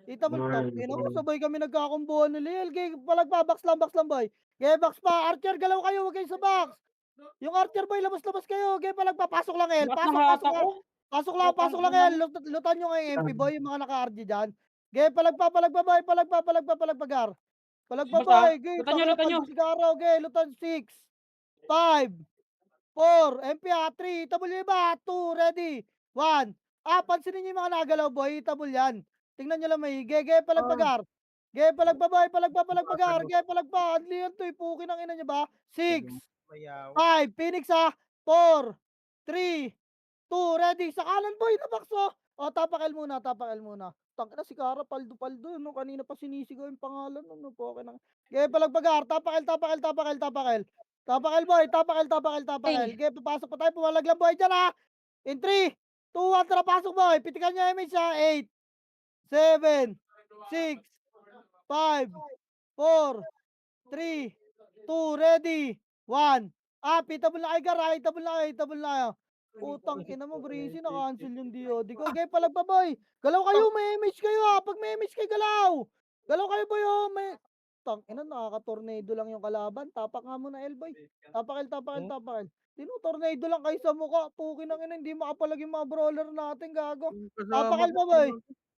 Itabol tang ina mo, sabay kami nagkakumbuhan ni Liel. Gay, palagpa, box lang boy. Gay, box pa, Archer, galaw kayo, huwag kayo sa box. Yung Archer boy, labas kayo. Gay, palagpa, pasok lang L. Ba't nahata ko? Pasok lang L. Lutan nyo nga yung MP boy, yung mga naka-RG dyan. Gay, palagpa boy, palagpa gar. Palagpa Basta, boy, gay, lutan nyo. tangina sigaro, gay, lutan 6, 5, 4, MP 3, itabol nyo iba, 2, ready, 1. Pansinin nyo yung mga nagalaw boy, itabol yan. Tingnan nyo lang may, ge, palagpagar. Ge, palagpa, palagpagar, ge, palagpa. Anli yan to, ipukin ang ina nyo ba? 6, Mayaw. 5, Phoenix 4, 3, 2, ready. Sa kanan boy, nabakso. Tapakil muna. Tangina si Kara, paldo, no? Kanina pa sinisigaw yung pangalan, no? Okay na. Ge, palagpagar, tapakil. Tapakil boy, tapakil. Ge, papasok pa tayo, pumalag lang boy dyan In 3, 2, 1, tara pasok boy. Pitikan nyo image 8, 7, 6, 5, 4, 3, 2, ready, 1. Itabol na kayo gar, itabol na kayo. Putang ina mo, Breezy, na-cancel yung DOD ko. Okay, palagpa boy. Galaw kayo, may image kayo Pag may image kayo, galaw. Galaw kayo boy may... Tang ina, nakaka-tornado lang yung kalaban. Tapak nga muna L boy. Tapakil. Tornado lang kayo sa mukha. Pukin ang ina, hindi makapalag yung mga brawler natin, gago. Tapakil pa boy.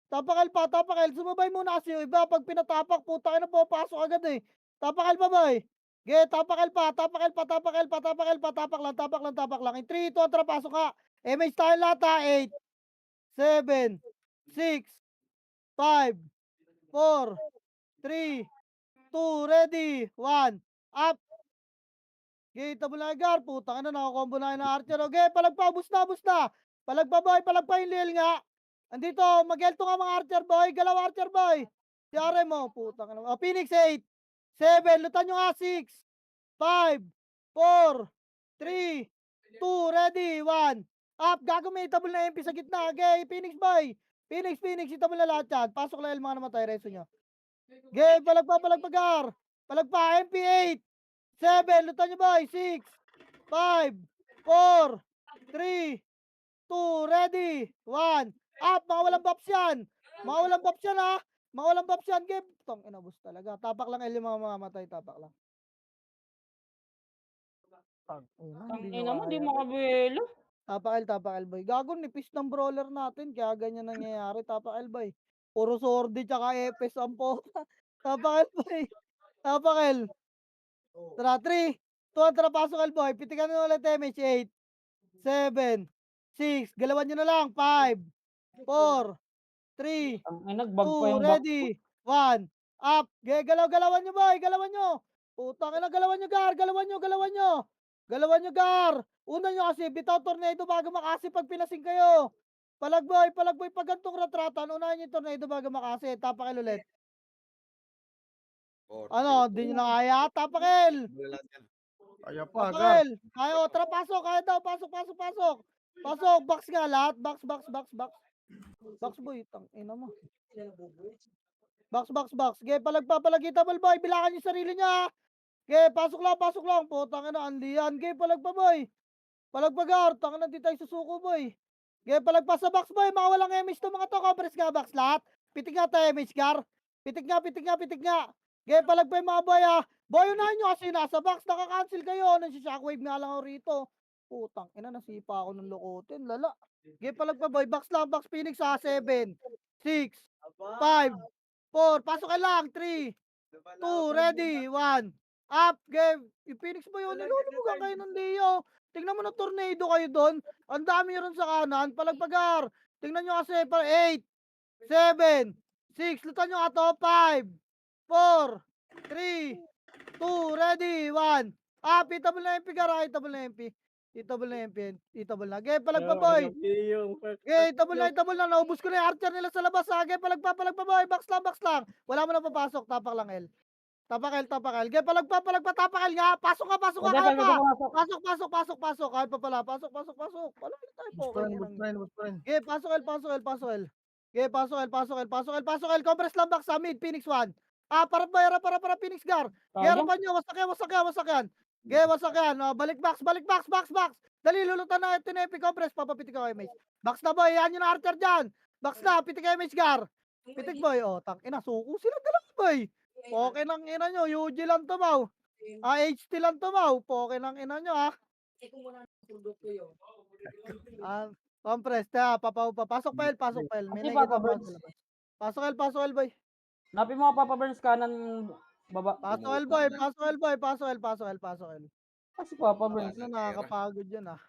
Tapakil. Sumabay muna kasi yung iba. Pag pinatapak, puta ka na papasok agad eh. Tapakil pa boy. Ge, tapakil pa. Tapak lang. In 3, 2, tara, pasok ka. MH tayo lahat 8, 7, 6, 5, 4, 3, 2, ready, 1. Up. Ge, tabulagar. Putang na, nakakombo na ng Archer. Okay, palagpa, bus na. Palagpa boy, palagpa yung Liel nga. Andito, mag-L2 nga mga archer boy. Galaw archer boy. Si Are mo, putang ina. Oh, Phoenix 8, 7, lutan nyo nga 6, 5, 4, 3, 2, ready, 1. Up, gago may table na MP sa gitna. Okay, Phoenix boy. Phoenix, itable na lahat yan. Pasok lang mga namatay, reso nyo. Okay, palagpagar. Palagpa, MP 8, 7, lutan nyo boy, 6, 5, 4, 3, 2, ready, 1. Up, mga walang buffs yan. Mga walang buffs yan ha. Mga walang buffs yan, game. Tong inabos talaga. Tapak lang L yung mga mamamatay, tapak lang. Tangina mo, di makabuelo. Tapak L boy. Gago, nipis ng brawler natin. Kaya ganyan nangyayari. Tapak L boy. Puro sordi tsaka epes ang po. Tapak L boy. Tapak L. Tara, 3, 2, tara, pasok L boy. Pitikan nyo ulit damage. 8, 7, 6. Galawan nyo na lang. 5, 4, 3, Ay, nagbag pa 2, yung back. ready, 1. Up. Galawan nyo boy. Galawan nyo. Putang ina, galawan nyo gar. Galawan nyo gar. Una nyo kasi, bitaw tornado bago makasi pag pinasing kayo. Palagboy, pag gantong ratratan, unahin nyo yung tornado bago makasi. Tapakil ulit. Ano, di nyo na kaya? Tapakil. Kaya pa, Gar. Tapakil. Kaya, o, tara, pasok. Kaya daw, pasok. Pasok, box nga lahat. Box. Box boy, tang ina mo. Box. Okay, palagitable boy. Bilangan yung sarili niya. Okay, pasok lang. Putang ina, andiyan. Okay, palagpa boy. Palagpagar, tanga na di tayo susuko boy. Okay, palagpa sa box boy. Mga walang MH to mga to. Compress nga box lahat. Pitik nga tayo MH gar. Pitik nga. Okay, palagpa yung mga boy ha. Boy, unahin nyo kasi nasa box. Nakaka-cancel kayo. Shockwave nga lang ako rito. Putang ina, nasipa ako ng lokotin. Lala. Okay, palagpa boy. Box Phoenix ha. 7, 6, 5, 4. Pasok ka lang. 3, 2, ready, 1. Up, game. Yung Phoenix boy, yun, nilulumugan kayo ng Leo. Tingnan mo na tornado kayo doon. Ang dami nyo rin sa kanan. Palagpagar. Tingnan nyo kasi, 8, 7, 6. Lutan nyo nga to. 5, 4, 3, 2, ready, 1. Up, itable na MP, gara. Itable na MP. Itable na. Game, palagpa boy. Okay, itable na. Naubos ko na yung archer nila sa labas. Ha? Okay, palagpa boy. Box lang. Wala mo na papasok. Tapak lang L. Tapakal. Okay, palagpa. Tapakal nga. Pasok ka. Hindi, Kaya pwede pa. pumasok. Pasok. Kaya pa pala. Pasok. Wala na tayo po. Bus pa rin. Okay, pasok L. Okay, pasok L. Compress lang box sa mid. Phoenix 1. Para Phoenix Gar. Harapan nyo. Wasak yan. Okay, wasak yan. Balik box. Dali, lulutan na ito na epic compress. Papapitik ako image. Box na boy. Yan yung archer dyan. Box na. Pitik image Gar. Pitik boy. Tang ina. Suko sila dalawa boy. Okay nang ina nyo. UG lang tumaw. HT lang tumaw. Okay nang ina nyo ha. Compress. Pasok pa L. May Hindi, nakikita Papa pa Burns. sa labas. Pasok L boy. Napi mo Papa Burns kanan baba. Pasok L boy. Pasok L. Kasi Papa Burns. Ano, nakakapagod yun ah.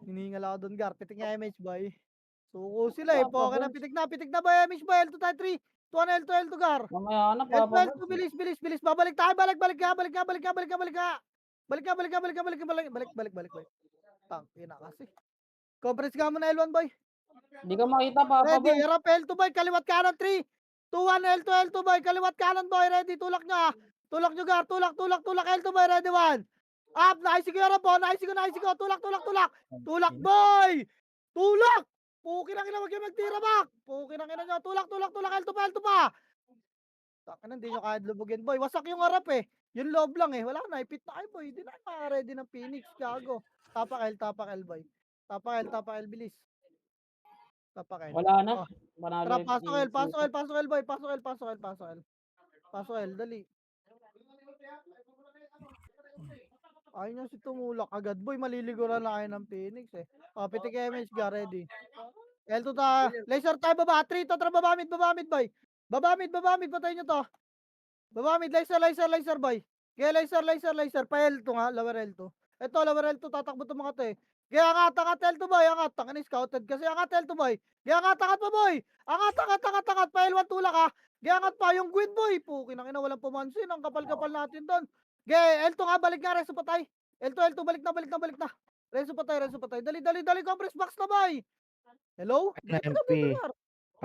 Hiningal ako doon Gar. Pitik nga MH boy. Suko sila eh. Papa Okay na. Burns. Pitik na boy. MH boy. L2 tayo 3. 2 L2 Gar. Mamaya na Papa L2 Burns. bilis. Babalik tayo. Balik ka. Tang ina kasi. Compress ka muna L1 boy. Hindi ka makita Papa Ready. Burns. Harap L2 boy. Kaliwat kanan 3, 2, 1. L2 boy. Kaliwat kanan boy. Ready. Tulak nyo ah. Tulak nyo Gar. Tulak. L2 boy. Ready 1. Up. Naisig ko harap po. Naisig ko. Tulak. Tulak boy. Tulak. Pukin ang ina. Wag yung magtira back. Pukin ang ina nyo. Tulak. L2 pa. Takan hindi nyo kaya lubugin boy. Wasak yung harap eh. Yung loob lang eh. Wala na. Ipit na kayo boy. Hindi na kayo ready ng Phoenix. Gago. Tapak L boy. Tapak L bilis. Tapak L. Wala na. Oh. Panalo Tara, yung pasok L boy. Pasok L. Dali. Ayun nyo si tumulak agad boy. Maliligo na kayo ng Phoenix eh. Pitik MH ga ready. L2 ta. Laser tayo baba. 3 to. Tara baba mid boy. Baba mid. Patay nyo to. Baba mid. Laser boy. Kaya laser. Pa L2 nga. Lower L2. Ito lower L2. Tatakbo to mga to eh. Kaya angat L2 boy. Angat. Tangan is scouted kasi angat L2 boy. Kaya angat pa boy. Angat. Pa L1 tulak ha. Kaya angat pa yung Gwyn boy. Pukin ang ina walang pumansin. Ang kapal-kapal natin doon. Kaya L2 nga. Balik nga. Reso patay. L2. Balik na. Reso patay. Dali. Compress box na boy. Hello? Dikit mo na, MP. Gar.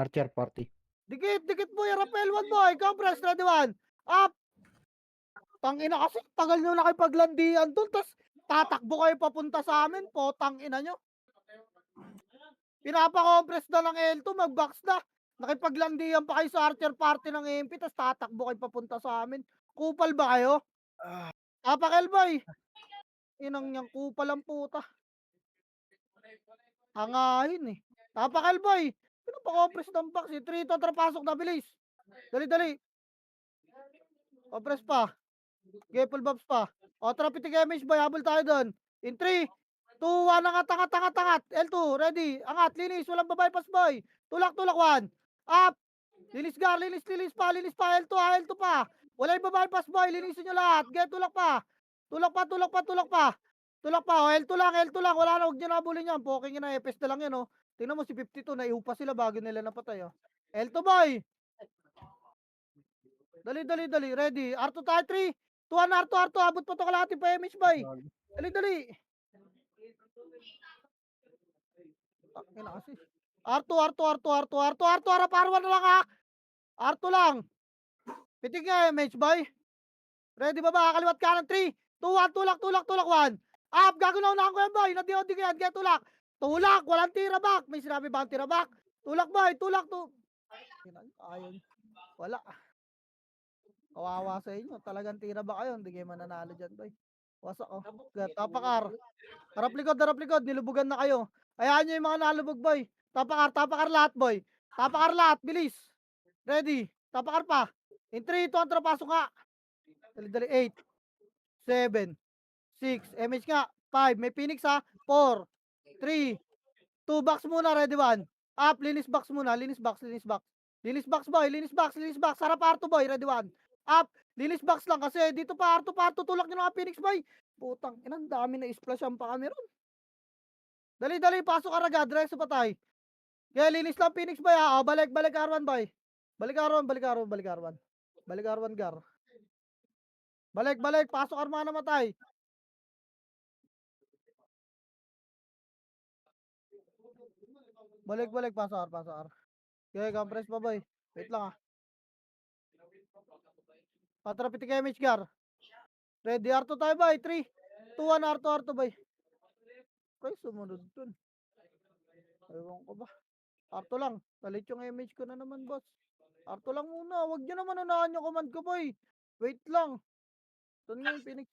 Archer party. Dikit boy, Rafael 1 boy, compress, ready 1. Up! Tangina kasi, tagal nyo nakipaglandian dun, tas tatakbo kayo papunta sa amin, potang ina nyo. Pinapa-compress na ng L2, mag-box na. Nakipaglandian pa kayo sa Archer party ng MP, tas tatakbo kayo papunta sa amin. Kupal ba kayo? Tapak boy. Inang niyang kupal ang puta. Hangahin eh. Tapak boy. Pinapa-compress ng box, 3 to, trapasok na bilis. Dali. Compress pa. Gapple Bobs pa. O, trappitic image boy. Habol tayo doon. In 3, 2, 1. Angat. L2, ready. Angat, linis. Walang babypass boy. Tulak, 1. Up. Linis gar, linis pa. L2 pa. Wala yung babypass boy. Linisin nyo lahat. Get, tulak pa. Tulak pa. O, L2 lang. Wala na. Huwag nyo nabulin yan. Poking na. Epes na lang yan, oh. Tingnan mo si 52. Naiupa sila bago nila napatay, oh. L2 boy. Dali. Ready. R2 tayo, 3. 2-1 R2. Abot pa to kalahati pa image boy. Dali. Takina kasi. R2. Harap R1 na lang ha. R2 lang. Pitik nga image boy. Ready baba. Kaliwat kanan. 3, 2, 1. Tulak 1. Up. Gagawin ko yan boy. Nadiodi ko yan. Get tulak. Walang tira back. May sinabi ba ang tira back? Tulak boy. Ayaw. Wala. Kawawa sa inyo. Talagang tira ba kayo? Hindi kayo mananalo dyan, boy. Wasak, oh. Tapakar. Harap likod. Nilubugan na kayo. Hayaan nyo yung mga nalubog, boy. Tapakar lahat, boy. Tapakar lahat. Bilis. Ready. Tapakar pa. In 3, 2, pasok nga. Dali. 8, 7, 6. MH nga. 5. May Phoenix ha. 4, 3, 2. Box muna. Ready 1. Up. Linis box muna. Linis box, boy. Linis box. Harap R2, boy. Ready 1. Up, linis box lang kasi dito pa R2 tulak nyo ng Phoenix boy. Putang ina, ang dami na splashan pa kami ron. Dali, pasok ka agad, diretso patay. Kaya linis lang Phoenix boy ha. Balik R1 boy. Balik R1 gar. Balik, pasok arma na matay. Balik, pasok R. Kaya compress pa boy. Wait lang ha. Patrapitik image gar. Ready, R2 tayo boy. 3, 2, 1, R2 boy. Okay, sumunod dun. Ewan ko ba. R2 lang. Talit yung image ko na naman, boss. R2 lang muna. Huwag nyo naman unahan yung command ko, boy. Wait lang. Doon nga yung Phoenix.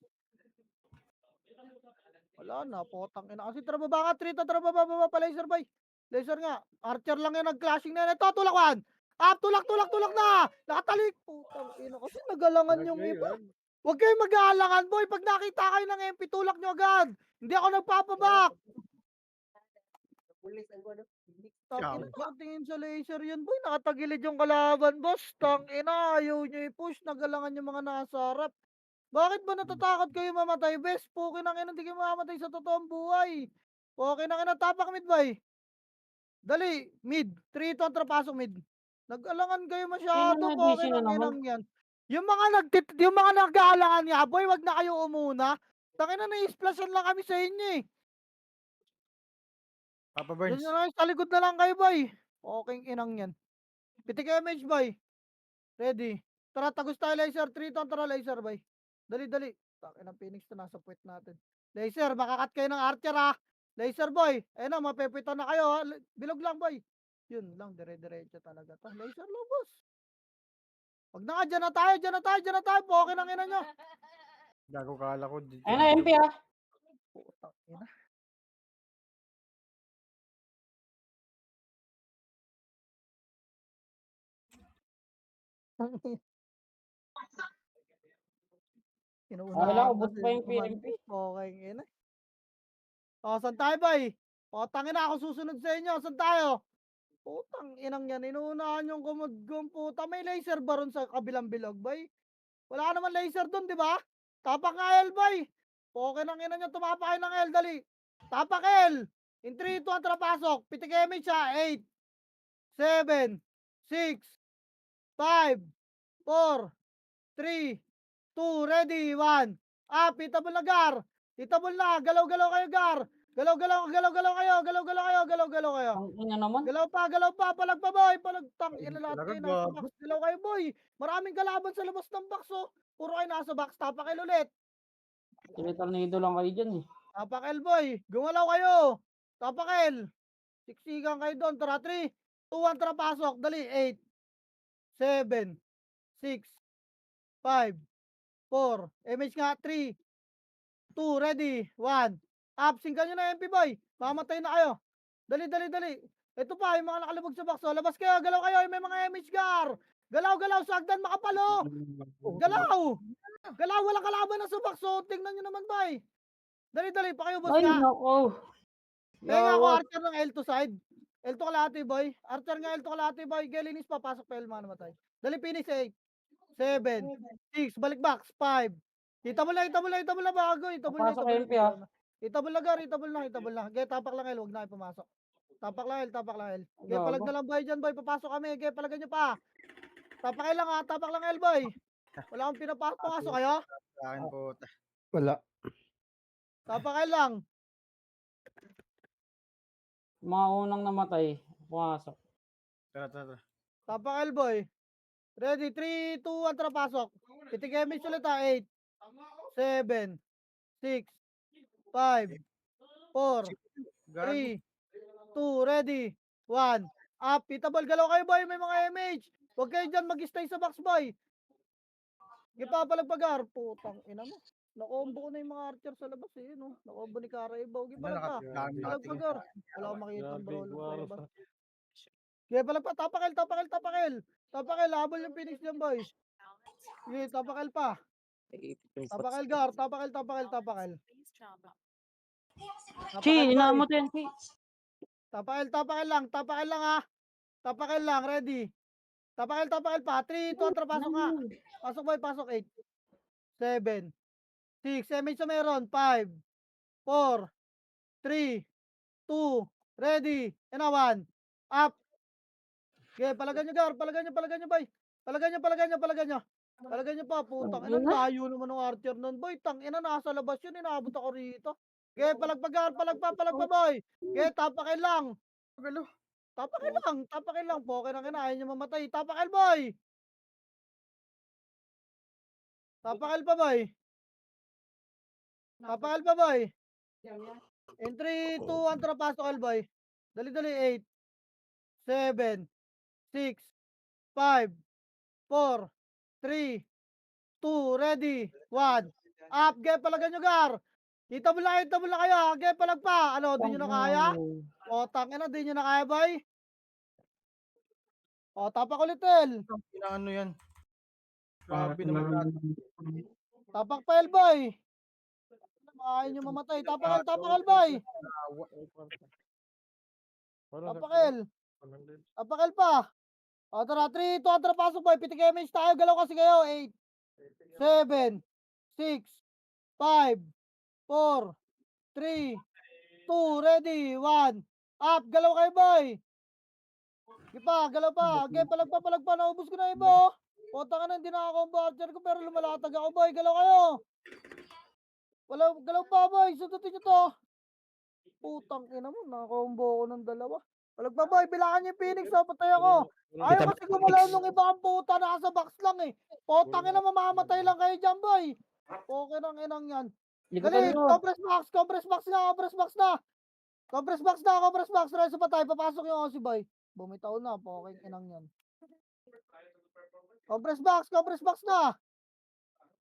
Wala na. Potang ina. Kasi trababa nga. 3 to trababa pa laser, boy. Laser nga. Archer lang yung nag-clashing na yan. Ito, tulak 1. Up, tulak na. Nakatalik. Putang ina. Kasi nagalangan yung iba. Huwag kayong mag-aalangan, boy. Pag nakita kayo ng MP, tulak nyo agad. Hindi ako nagpapabak. Tingin sa laser yun, boy. Nakatagilid yung kalaban, boss. Tangina, ayaw nyo i-push. Nagalangan yung mga nasa harap. Bakit ba natatakot kayo mamatay, best? Pukin ang ina, hindi kayo mamamatay sa totoong buhay. Pukin ang ina, tapak mid, boy. Dali, mid. 3 to ang trapasok mid. Nag-alangan kayo masyado, Sino pukin nag-mission ang na naman? inang yan. Yung mga nag-aalangan niya, boy, wag na kayo umuna. Tangina, na-splashan lang kami sa inyo eh. Papa Burns. Doon na sa likod na lang kayo, boy. Okay, inang yan. Pitik image, boy. Ready. Tara, tagus tayo, laser. 3 to, tara, laser, boy. Dali. Takin ang Phoenix na nasa puwet natin. Laser, makakat kayo ng Archer, ha. Laser, boy. Ayun na, mapepitan na kayo, ha. Bilog lang, boy. Yun lang, dire-diretso talaga to. Laser lang, boss. Wag na nga, dyan na tayo. Okay ng ina nyo. Gago kala ko. Ayun na, MP ah. Putang ina. Wala, ubos pa yung PMP. Okay, ina. O, saan tayo, boy? O, tangin na ako susunod sa inyo. Saan tayo? Putang inang yan. Inuunahan yung kumudgong puta. May laser ba ron sa kabilang bilog, boy? Wala naman laser dun, di ba? Tapak nga L, boy. Okay nang ina nyo. Tumapak kayo ng L, dali. Tapak L. In 3, 2, ang trapasok. Pitik image ha. 8, 7, 6, 5, 4, 3, 2, ready, 1. Up, itabol na gar. Itabol na, galaw-galaw kayo gar. Galaw kayo, galaw kayo. Ang ina naman. Galaw pa, palag pa boy, palagtang ina lahat Talaga, kayo nasa gago. box. Galaw kayo boy. Maraming kalaban sa labas ng box oh. Puro kayo nasa box, tapakil ulit. Tinitornado lang kayo dyan eh. Tapakil boy, gumalaw kayo. Tapakil. Siksikan kayo doon, tara 3, 2, 1, tara pasok. Dali, 8, 7, 6, 5, 4, image nga 3, 2, ready, 1. Up, singkan nyo na MP boy. Mamatay na kayo. Dali. Ito pa, yung mga nakalubog sa box. Oh. Labas kayo, galaw kayo. May mga image gar. Galaw, sagdan makapalo. Galaw, walang kalaban na sa box. Oh. Tingnan nyo naman boy. Dali, pa kayo boss Ay, nga. nako. Kaya ako Gawat. archer ng L2 side. L2 kalahati boy. Archer nga L2 kalahati boy. Gelinis papasok pa Elma namatay. Dali finish 8, 7, 6, balik box, 5. Itabol na bago. Papasok MP ah. Itabol na. Ge, tapak lang L, huwag na kayo pumasok. Tapak lang L. Ge, Gago. palag na lang boy dyan boy. Papasok kami. Ge, palagan nyo pa. Tapak lang ha. Tapak lang L boy. Wala akong pinapasok kayo. Sa akin po. Wala. Tapak lang. Mga unang namatay. Pumasok. Tara. Tapak L boy. Ready, 3, 2, 1, tara pasok. Itigimage ulit ha. 8, 7, 6, 5, 4, Gago. 3, 2, ready, 1. Up, itabol, galaw kayo boy, may mga image. Huwag kayo dyan mag-stay sa box boy. Gipapalagpagar, putang ina mo. Nakombo ko na yung mga archer sa labas eh, no? Nakombo ni Kara Ibaw. Gipalagpa, palagpagar. Wala akong makita ang bro sa labas. Gipalagpa, tapakil. Tapakil, habol yung finish dyan boy. Sige, tapakil pa. Tapakil gar, tapakil. Chi, Tapakil boy. inamot yan, Chi. Tapakil lang ha. Tapakil lang, ready. Tapakil pa. 3, 2, tara, pasok nga. Pasok boy, pasok 8, 7, 6, image na meron. 5, 4, 3, 2, ready. And a 1. Up. Okay, palagan nyo gar, palagan nyo boy. Palagan nyo pa, putang ina, layo naman ng archer nun boy. Tang ina, nasa labas yun, inaabot ako rito. Okay, palagpa boy. Okay, tapakil lang. Tapakil lang po. Okay na ayaw nyo mamatay. Tapakil boy. Tapakil pa boy. In 3, 2, 1, tara pasok L boy. Dali, 8, 7, 6, 5, 4, 3, 2, ready, 1. Up, ge, palagan nyo gar. Itabol na kayo. Ge, palagpa. Ano, di nyo na kaya? O, tangina, di nyo na kaya boy. O, tapak ulit L. Ano yan? Grabe naman natin. Tapak pa L boy. Ayaw nyo mamatay. Tapak L boy. Tapak L pa. O, tara, 3, 2, tara, pasok boy. Pitik image tayo. Galaw kasi kayo. 8, 7, 6, 5, 4, 3, 2, ready, 1. Up, galaw kayo boy. Galaw pa. Game, palagpa. Naubos ko na iba. Pota ka na, hindi nakakombo archer ko pero lumalatag ako boy. Galaw kayo. Galaw pa boy. Sundutin nyo to. Putang ina mo. Nakakombo ko ng dalawa. Palagpa boy. Bilangan nyo yung Phoenix. Oh, patay ako. Ayaw kasi gumalaw nung iba ang puta. Nasa box lang eh. Potang ina, mamamatay lang kayo dyan boy. Okay ng inang yan. Likutan Dali, mo. compress box na. Reso pa tayo. Papasok yung Aussie boy. Bumitaw na. Okay inang yan. Compress box na.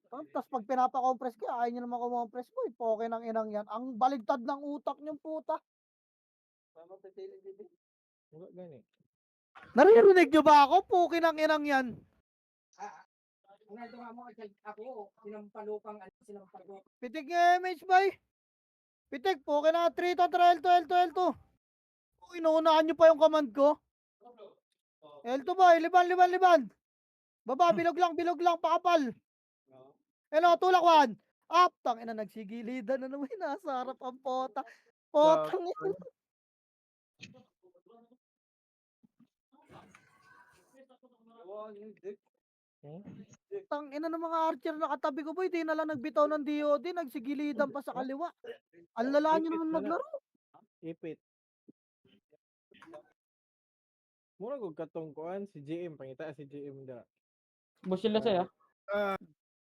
Tapos pag pinapa-compress ka, ayaw nyo naman kumompress boy. Okay ng inang yan. Ang baligtad ng utak nyong puta. Naririnig nyo ba ako? Puki ng inang yan. Pitik nga image boy. Pitik, puki na 3 to, L2. Uy, inuunaan nyo pa yung command ko. L2 boy, liban. Baba, bilog lang, pakapal. Hello, tulak 1. Up, tangina, nagsigilidan na naman. Nasa harap ang pota. Potang ina. Tang ina ng mga archer na katabi ko boy, di na lang nagbitaw ng DOD, nagsigilidan pa sa kaliwa. Ang lala nyo Ipit naman na na. maglaro. Ipit. Mura kong katungkuan si GM. Pangita si GM da. Bus sila sa'yo.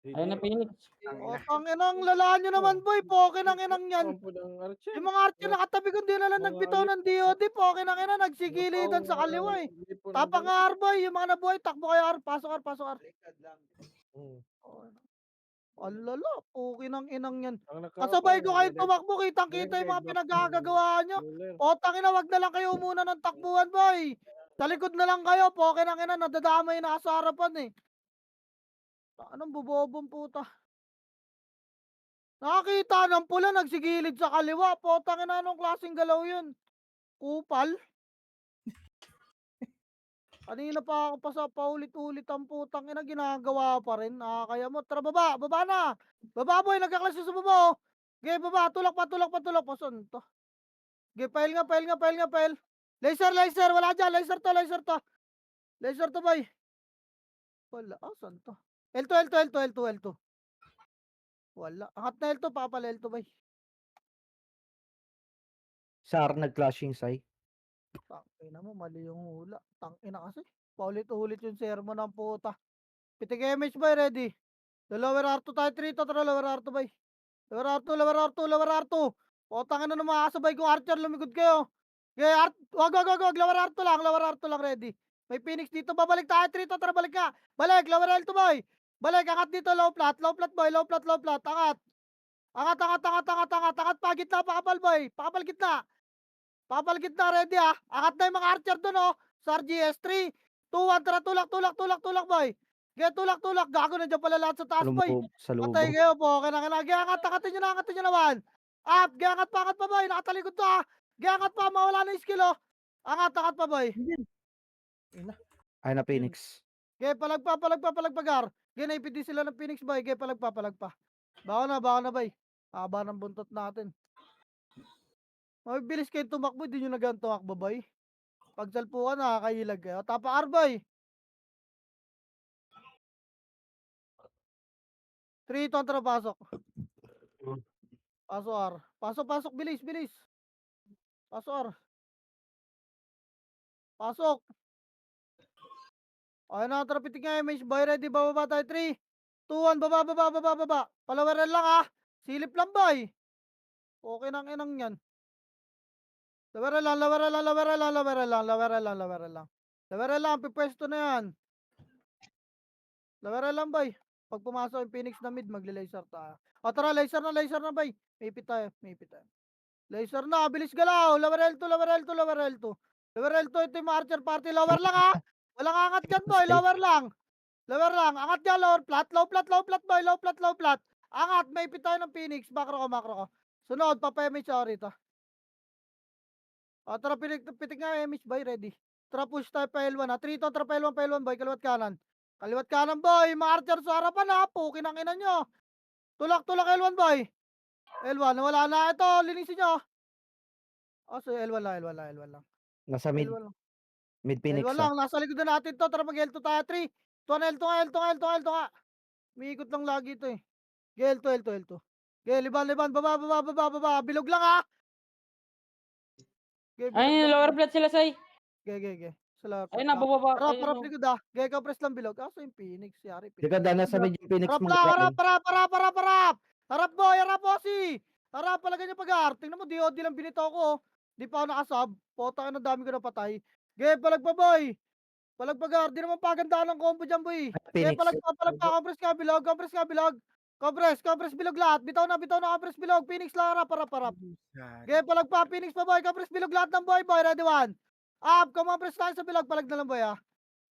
Si Ayun na GM. Phoenix. O tang ina, ang lala nyo naman boy, poke ng inang yan. Ang pudang Archer. Yung mga archer na katabi ko, di na lang Mga nagbitaw ng DOD, poke ng ina, nagsigilidan sa kaliwa eh. Tapang Tapang boy, yung mga nabuhay, takbo kayo ar, pasok ar, pasok ar. Ang lala, poke ng inang yan. Kasabay ko kayo tumakbo, kitang kita yung mga pinagagagawa nyo. O tangina, wag na lang kayo muna ng takbuhan boy. Sa likod na lang kayo, poke ng ina, nadadamay na sa harapan eh. Anong bubobong puta? Nakakita ng pula, nagsigilid sa kaliwa. Potang ina, anong klaseng galaw yun? Kupal? Kanina pa ako pa sa paulit-ulit ang putang ina, ginagawa pa rin. Kaya mo, tara baba, baba na. Baba boy, nagkaklase sa baba oh. Okay, baba, tulak pa, tulak pa, tulak pa. Saan to? Okay, pile nga, pile nga, pile nga, pile. Laser, laser, wala dyan, laser to, laser to. Laser to boy. Wala, saan to? L2, L2, L2, L2, L2. Wala, angat na L2, papala L2 boy. Sar nag-clashing say. Tangina mo, mali yung hula. Tangina kasi. Paulit-ulit yung sermon ng puta. Pitik MH boy, ready. The lower R2 tayo, 3 to, tara lower R2 boy. Lower R2, lower R2, lower R2. O, tangina na makakasabay kong archer, lumikod kayo. Okay, wag, lower R2 lang, lower R2 lang, ready. May Phoenix dito, babalik tayo, 3 to, tara balik ka. Balik, lower L2 boy. Balik, angat dito, low flat boy, low flat, angat. Angat pa, gitna, pakapal boy, pakapal gitna. Papal gitna, ready ah. Angat na yung mga archer doon oh. Sa RGS 3, 2, 1, tara, tulak boy. Get tulak. Gago na dyan pala lahat sa taas boy. Sa Patay lubog. kayo po. Kailangan. Angatin nyo naman. Up, angat pa boy. Nakatalikod to ah. Angat pa, mawala na yung skill oh. Angat pa boy. Ay na Phoenix. Palagpa gar. Naipindi sila ng Phoenix boy. Palagpa. Baka na boy. Haba ng buntot natin. Mabilis kayo tumakbo, di nyo nagang tumakbo, boy. Pag salpukan, nakakahilag kayo. Tapa R, boy. 3 to, tara, pasok. Pasok R. Pasok, bilis. Pasok R. Pasok. Ayun na, tara, pitik nga, MH, boy, ready, bababa tayo, 3, 2, 1, baba. Palawaran lang, ah. Silip lang, boy. Okay nang inang yan. Lawaran lang, pipwesto na yan. Lawaran lang, boy. Pag pumasok yung Phoenix na mid, magle-laser tayo. O tara, laser na, boy. May ipit tayo. Laser na, bilis galaw. Lower L2. Lower L2, ito yung archer party. Lower lang, ha. Walang angat dyan, boy. Lower lang. Angat dyan, low flat, boy. Low flat. Angat, may ipit tayo ng Phoenix. Macro ko. Sunod, papa-MH ako rito. O tara, pitik nga MH, boy. Ready. Tara, push tayo pa L1, ha. 3 to, tara pa L1, boy. Kaliwat kanan, boy. Mga archer sa harapan, ha. Pukin ang ina nyo. Tulak L1, boy. L1, wala na. Ito, linisin nyo. So L1 lang. Nasa mid. L1 lang. Mid Phoenix. L1 lang. Nasa likod na natin to. Tara mag L2 tayo. 3, 2, L2 nga. Umiikot lang lagi ito eh. L2. Liban. Baba. Bilog lang ha. Ayun, yung lower flat sila, say. Sa lower Ayun na, bababa. Ayun, Harap no. likod ha. Ikaw press lang bilog. So yung Phoenix. Yari. Dika nasa mid yung Phoenix mo. Harap. Harap boy. Harap bossy. Harap pala ganyan pag-ar. Tingnan mo, DOD lang binito ko. Di pa ako nakasab. Pota ka, dami ko na patay. Palagpa boy. Palagpagar. Di naman pagandaan ng combo dyan boy. Phoenix. Palagpa. Compress ka bilog. Compress bilog lahat. Bitaw na compress bilog. Phoenix lang harap. Palagpa. Phoenix pa boy. Compress bilog lahat ng boy. Ready one. Up. Compress tayo sa bilog. Palag na lang boy ha.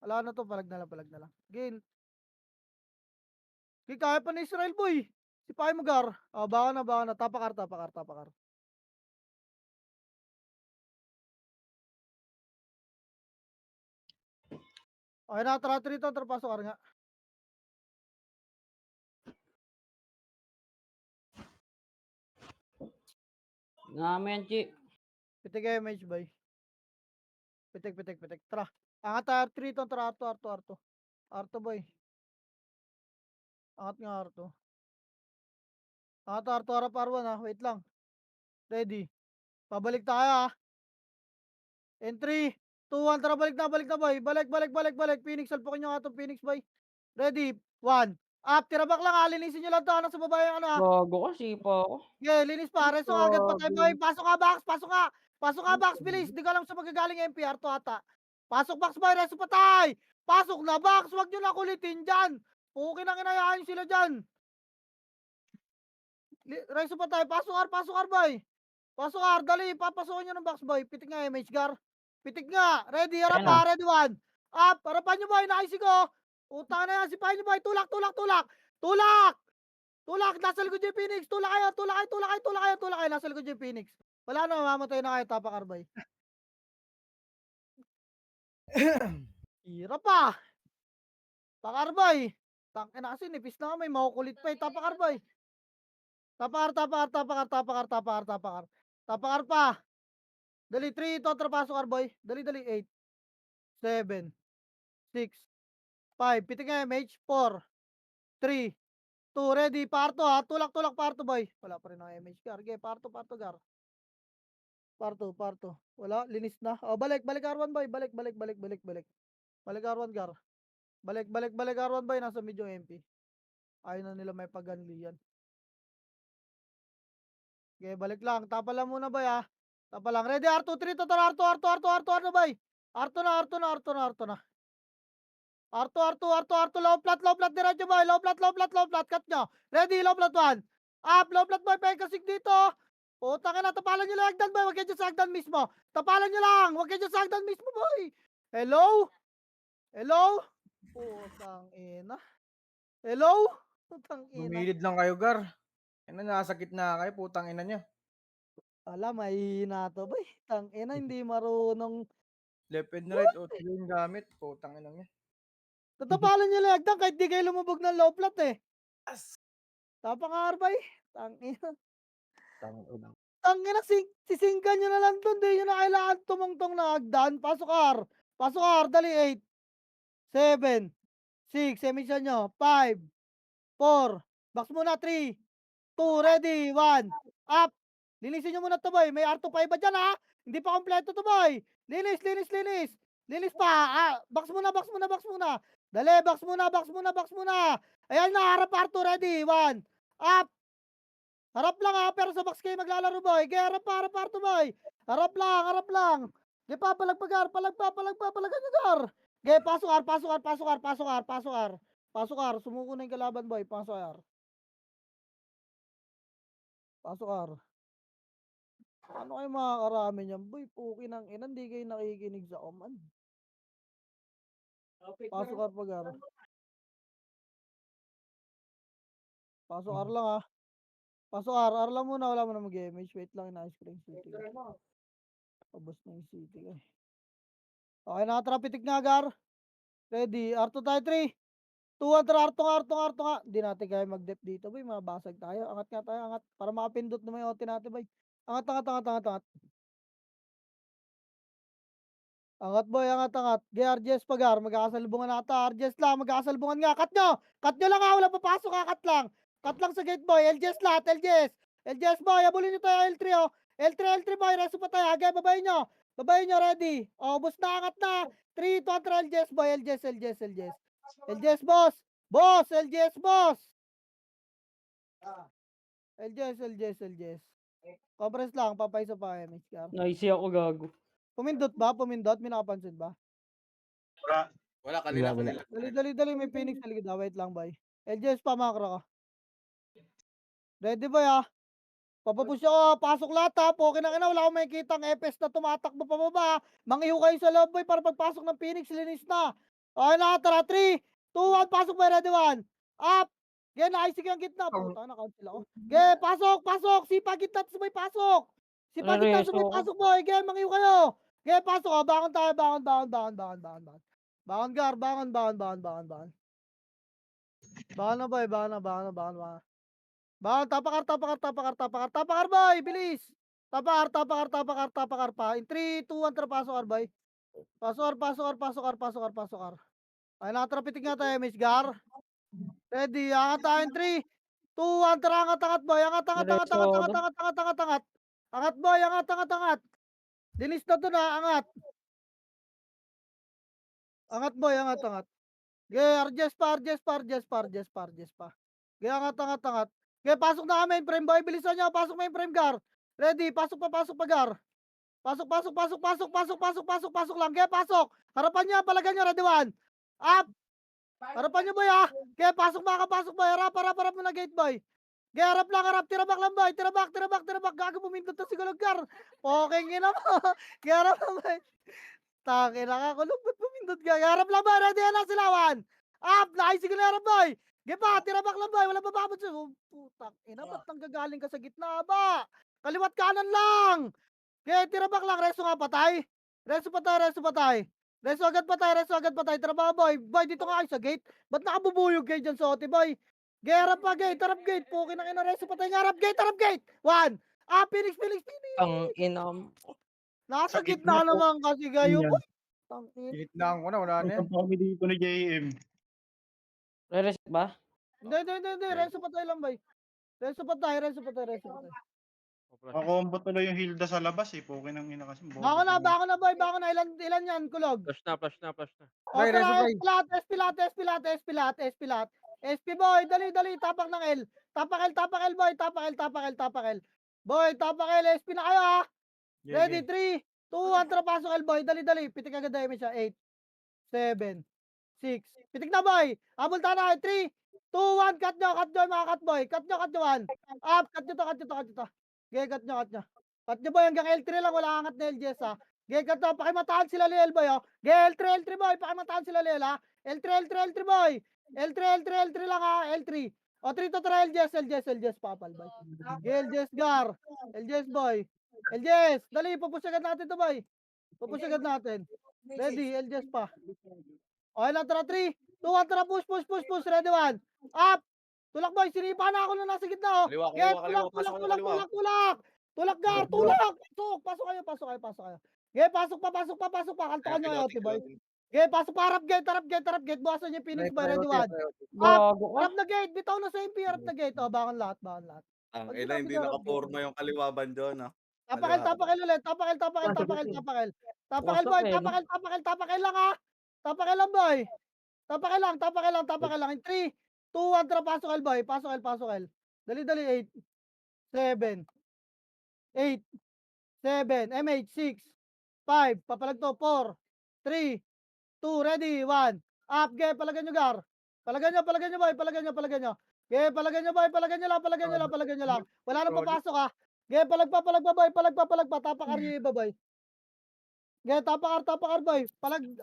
Wala na to. Palag na lang. Gain. Kaya pa na Israel boy. Si Pai Mugar. Baka na. Tapakar. Okay na, tara 3 to, pasok ka nga. Namin, Chi. Pitik MH boy. Pitik. Tara. Angat tayo 3 to, tara R2 boy. Angat nga Arto. Angat Arto, harap R1 ah. Wait lang. Ready. Pabalik tayo ah. In 3, 2, 1, tara balik na boy. Balik. Phoenix, salpukin nyo nga itong Phoenix boy. Ready, 1. Up, tira back lang ah. Linisin nyo lang to. Nasa baba yung ano ah. Gago ka, sipa ako. Yeah, linis pa. Reso agad patay boy. Grabe. Pasok nga box, pasok nga. Pasok nga box, bilis. Di ko alam sa magagaling MPR to ata. Pasok box boy, reso patay. Pasok na box, wag nyo na kulitin dyan. Okay nang inayahan sila dyan. Reso patay, pasok R boy. Pasok R, dali. Papasokin nyo ng box boy. Pitik nga MH Gar. Pitik nga. Ready, harap Ayan pa, ready 1. Up, harapan nyo boy, naisig ko. Utang na yan, sipahin nyo boy. Tulak. Nasa likod yung Phoenix. Tulak kayo. Nasa likod yung Phoenix. Wala na, mamamatay na kayo, Tapak Arbay. Hirap pa. Tapak Arbay. Tangin na kasi, nipis na kami. Makukulit pa eh, Tapak Arbay. Tapak pa. Dali, 3, ito, trapasok Arboy. Dali, 8, 7, 6, 5. Pitik nga MH, 4, 3, 2, ready, parto ha. Tulak parto boy. Wala pa rin ang MH Gar. Okay, parto Gar. Parto. Wala, linis na. O, balik R1 boy. Balik. Balik R1 Gar. Balik R1 boy. Nasa medyo MP. Ayaw na nila may paganli yan. Okay, balik lang. Tapa lang muna boy ha. Tapa lang. Ready, R2, 3, to, R2 boy. R2 na. R2, low flat, diretso boy, low flat, cut nyo. Ready, low flat 1. Up, low flat boy, pekasig dito. Utang na, tapalan nyo lang hagdan boy, wag kayo dyan sa hagdan mismo. Tapalan nyo lang, wag kayo dyan sa hagdan mismo boy. Hello? Utang ina. Hello? Utang ina. Bumilid lang kayo, Gar. Ano, nasakit na kayo, putang ina nyo. Alam, mahihina to boy. Tang ina, hindi marunong. Left and right, auto yung gamit, putang ina nyo. Tatapalan nyo lang hagdan kahit di kayo lumubog ng low flat eh. Tapang arbay. Tang ina. Tangina, sisinggan nyo na lang doon. Di nyo na kailangan tumungtong na hagdan. Pasok R, dali 8, 7, 6, emission nyo, 5, 4, box muna 3, 2, ready, 1, up. Linisin nyo muna to boy. May R2 pa iba dyan ha. Hindi pa kompleto to boy. Linis. Linis pa. Box muna. Dali, box muna. Ayan na, harap R2, ready, 1, up. Harap lang ha, pero sa box kayo maglalaro boy. Kaya harap R2 boy. Harap lang. Ge pa, palagpagar. Gar. Ge, pasok R. Sumuko na yung kalaban boy. Pasok R. Ano kayo makakarami niyan boy? Puki ng ina, hindi kayo nakikinig sa command. Pasok R pagar. Pasok R lang ha. Pasok R lang muna, wala mo na mag-image. Wait lang, ina-ice cream city. Pabos na yung city eh. Okay, nakatrapitik nga Gar. Ready, R2 tayo, 3, 2, 1, R2 nga. Hindi natin kaya mag-dep dito boy, mabasag tayo. Angat nga tayo, angat. Para makapindot naman yung OT natin boy. Angat. Angat boy, angat. GRGS pagar, magkakasalubungan na ata. RGS lang, magkakasalubungan nga. Cut nyo lang ha, wala papasok ha, cut lang. Cut lang sa gate boy, LGS lahat, LGS boy, abulin nyo tayo L3 oh. L3 boy, reso pa tayo. Agay, babayin nyo, ready. O, bus na, angat na. 3, 2, 3, LGS boy, LGS boss. LGS boss. LGS. Compress lang, papaysa pa MX car. Naisi ako, gago. Pumindot? May nakapansin ba? Wala, kanina. Dali, may Phoenix sa likod. Wait lang, boy. LGS pa, makro ka. Ready, boy, ha? Papapush ako, pasok lahat, ha? Poke na ina, wala akong makikita ang FS na tumatakbo pa baba. Mangiho kayo sa loob, boy, para pagpasok ng Phoenix, linis na. Okay na, tara, 3, 2, 1, pasok, boy, ready, 1. Up! Gen, naisig ang gitna. Puta, na-cancel ako. Gen, pasok! Sipa gitna, sabay pasok! Sipa gitna, sabay pasok, boy. Gen, mangiho kayo. Gen, pasok, oh. Bangon tayo, bangon. Bangon, Gar, bangon. Bangon na, boy, bangon. Bangon, tapakar, boy, bilis. Tapakar pa. In 3, 2, 1, tara, pasok, boy. Pasok. Ay, nakatrapitik nga tayo, Miss Gar. Ready, angat tayo in 3, 2, 1, tara, angat, boy. Angat, angat, angat, angat, Diretso, angat, angat, angat, angat, angat. Angat, boy, angat, angat, angat. Dilis na to na, angat. Angat, boy, angat, angat. Ge, Arjes pa, Arjes pa, Arjes pa, Arjes pa, Arjes pa. Ge, angat, angat, angat. Ge, pasok na kami, frame, boy. Bilisan nyo, pasok main frame, Gar. Ready, pasok pa, Gar. Pasok, pasok, pasok, pasok, pasok, pasok, pasok, pasok lang. Ge, pasok. Harapan nyo, palagan nyo, ready, 1. Up. Harapan nyo, boy, ah. Ge, pasok, makapasok, boy. Harap mo na gate, boy. Ge, harap lang, harap. Tira back lang, boy. Tira back. Gago, pumindot na si Guluggar. Okay, ina mo. Ge, harap lang, boy. Tangin na ka, kulog, ba't pumindot ka? Ge, harap lang, boy. Ready na, silawan. Up. Nakisigal na harap, boy. Ge pa, tira back lang, boy. Wala bababot siya. Oh, putang ina, ba't nanggagaling ka sa gitna ba? Kaliwat kanan lang. Ge, tira back lang. Reso nga, patay. Reso patay. Reso agad patay. Tira ba, boy? Boy, dito nga kayo sa gate. Ba't nakabubuyog kayo dyan sa ote, boy? Ge, harap pa, gate. Harap gate. Pukin na ina, reso patay nga. Harap gate. 1. Ah, Phoenix. Ang ina. Nasa Sa gitna gitna po. naman kasi kayo, Yan. boy. Tangin. Ginitnaan ko na, wala na yan. Punta pa kami dito ni JM. Re-reset ba? Hindi. Reso patay lang, boy. Reso patay. Makombo tuloy yung Hilda sa labas eh. Pukin ng ina kasi. Bako na, boy. Bako na. Ilan yan, kulog? Flash na. O, Bay, reso, tara, bay. Espilat. SP, boy. Dali. Tapak ng L. Tapak L, boy. Tapak L. Boy, tapak L. SP na kayo, ha? Ready, 3, 2, 1, tara, pasok L, boy. Dali. Pitik agad damage siya. 8, 7, 6. Pitik na, boy. Habol tayo na. 3, 2, 1. Cut nyo, mga cut, boy. Cut nyo, 1. Up, cut nyo to. Okay, cut nyo. Cut nyo, boy. Hanggang L3 lang. Wala angat na LGS, ha? Okay, cut nyo. Pakimataan sila Lel, boy, oh. Okay, L3, boy. Pakimataan sila Lel, ha? L3, boy. L3 lang, ha? L3. O, 3 to try LGS, papal, boy. Okay, LGS, Gar. LGS, boy. LGS, dali, pupush agad natin to, boy. Ready, LGS pa. Okay na, tara, 3, 2, 1, tara, push. Ready, 1. Up. Tulak, boy. Sinipa na ako na nasa gitna, oh. Kaliwa, Get, pasok kayo kaliwa. tulak, Gar, tulak. Pasok kayo. Okay, pasok pa. Kaltakan nyo kayo, boy. Okay, pasok pa, harap gate. Buwasan nyo yung Phoenix, boy. Ready, 1. Gago ka. Harap na gate. Bitaw na sa MP, harap na gate. Oh, bangon lahat. Ang ina, hindi nakaporma yung kaliwaban doon, ah. Tapakal ulit. Tapakal, boy. Wasak, eh, no? Tapakal lang, ha. Tapakal lang, boy. Tapakal lang. In 3, 2, 1, tara, pasok L, boy. Pasok L. Dali, 8, 7, MH, 6, 5, papalag to, 4, 3, 2, ready, 1. Up, ge, palagan nyo, Gar. Palagan nyo, boy. Ge, palagan nyo lang. Wala nang papasok, ha. Ge, palag pa, boy. Tapakar nyo yung iba, boy. Ge, tapakar, boy.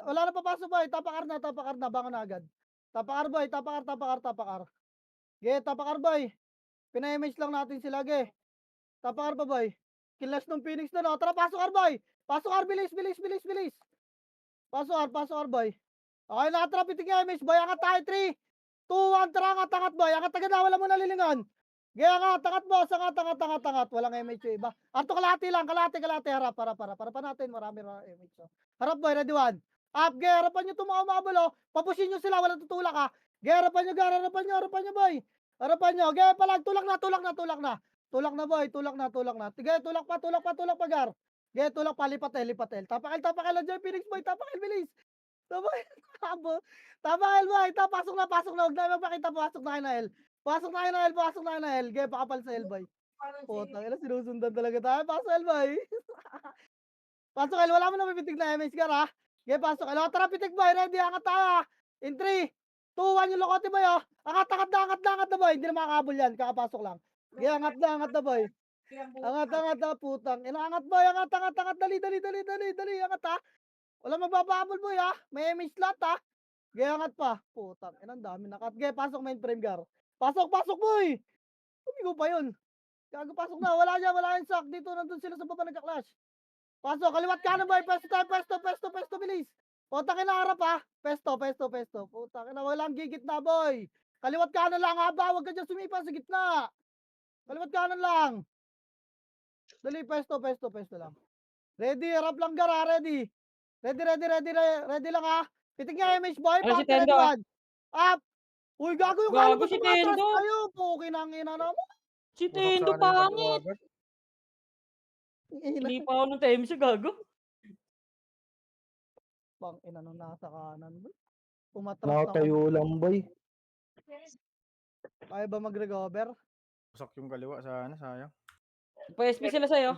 Wala nang papasok, boy. Tapakar na. Bangon na agad. Tapakar, boy. Tapakar. Ge, tapakar, boy. Pina-image lang natin sila, ge. Tapakar pa, boy. Killas ng Phoenix na, no. Tara, pasok, boy. Bilis. Pasok, boy. Okay, nakatara, pitik nga, image, boy. Angat tayo, 3, 2, 1, tara, angat, boy. Angat agad na, wala mo nalilingan. Ge, angat, boss. Angat. Walang image yung iba. Arto, kalahati lang. Harap. Para pa natin. Marami image. Oh. Harap, boy. Ready, 1. Up, ge, harapan nyo umabol, oh. Papusin nyo sila, walang tutulak, ha. Ge, harapan nyo, boy. Ge, palag, tulak na. Tulak na, boy. Ge, tulak pa, Gar. Ge, tulak pa, lipat. Tapakal lang dyan, Phoenix, boy. Tapakal, bilis. Tapakal, boy. Pasok na. Huwag na magpakita, pasok na kayo na L. Ge, pakapal sa L, boy. Putang ina, sinusundan talaga tayo. Pasok L, boy. Pasok L, wala mo na pipitig na MH, Gar, ha. Ge, pasok L. Tara, pitik, boy. Ready, angat tayo, ha. In 3, 2, 1, yung lokote, boy, oh. Angat na, boy. Hindi na makakabol yan. Kakapasok lang. Ge, angat na, boy. Angat na, putang. Angat, boy. Angat. Dali. Angat, ha. Wala magbababol, boy, ha. May image slot, ha. Ge, angat pa. Putang. Ang dami nakat. Ge, pasok main frame, Gar. Pasok, boy. Tumigo pa yun. Gago, pasok na. Wala yung sack. Dito, nandun sila sa baba nagka-clash. Pasok, kaliwat kanan, boy. Pesto, bilis. Putang ina, harap, ha. Pesto. Putang ina, walang gigit na, boy. Kaliwat kanan lang, ha. Huwag ka dyan sumipa sa gitna. Kaliwat kanan lang. Dali, pesto lang. Ready, harap lang, Gar, ha. Ready lang, ha. Pitik nga, image, boy. Ano si Ready, Tendo? 1. Up. Uy, gago yung Gago kanan ko si tumatras Tendo. tayo. Pukin ang ina naman. Si Wasak Tendo sana yung kaliwa pangit. agad. Ina. Hindi pa ako ng TMC, gago. Pang ina nung nasa kanan, boy. Umatras Nakatayo ako. lang, boy. Kaya ba mag-recover? Wasak yung kaliwa sana, sayang. Pa-SP sila sa'yo.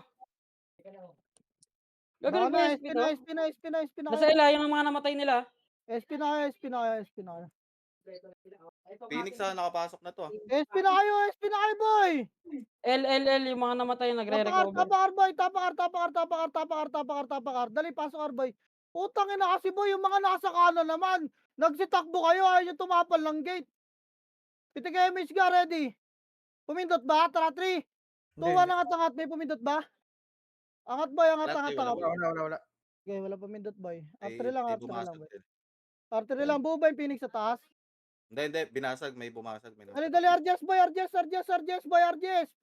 Gago Baka na, nag-SP SP to. na, SP na, SP na, SP na Nasa kayo. ilalim ng mga namatay nila. SP na kayo, SP na kayo, SP na kayo. Phoenix nakapasok na to. SP na kayo, SP na kayo, boy! LLL yung mga namatay nagre-recover. Tapakar, boy! Tapakar. Dali, pasok, boy. Utang ina kasi, boy, yung mga nasa kanan naman. Nagsitakbo kayo, ayaw nyo tumapal ng gate. Pitik MH ka, ready. Pumindot ba? Tara, 3. Hindi, 2-1 angat, may pumindot ba? Angat, boy, angat. wala. Okay, wala pumindot, boy. Ay, R3 lang, may R3 lang, bumasag boy. din. R3 lang, buo ba yung Phoenix sa taas? Hindi, binasag. May bumasag. May Dali, natira. Arjes, boy, Arjes.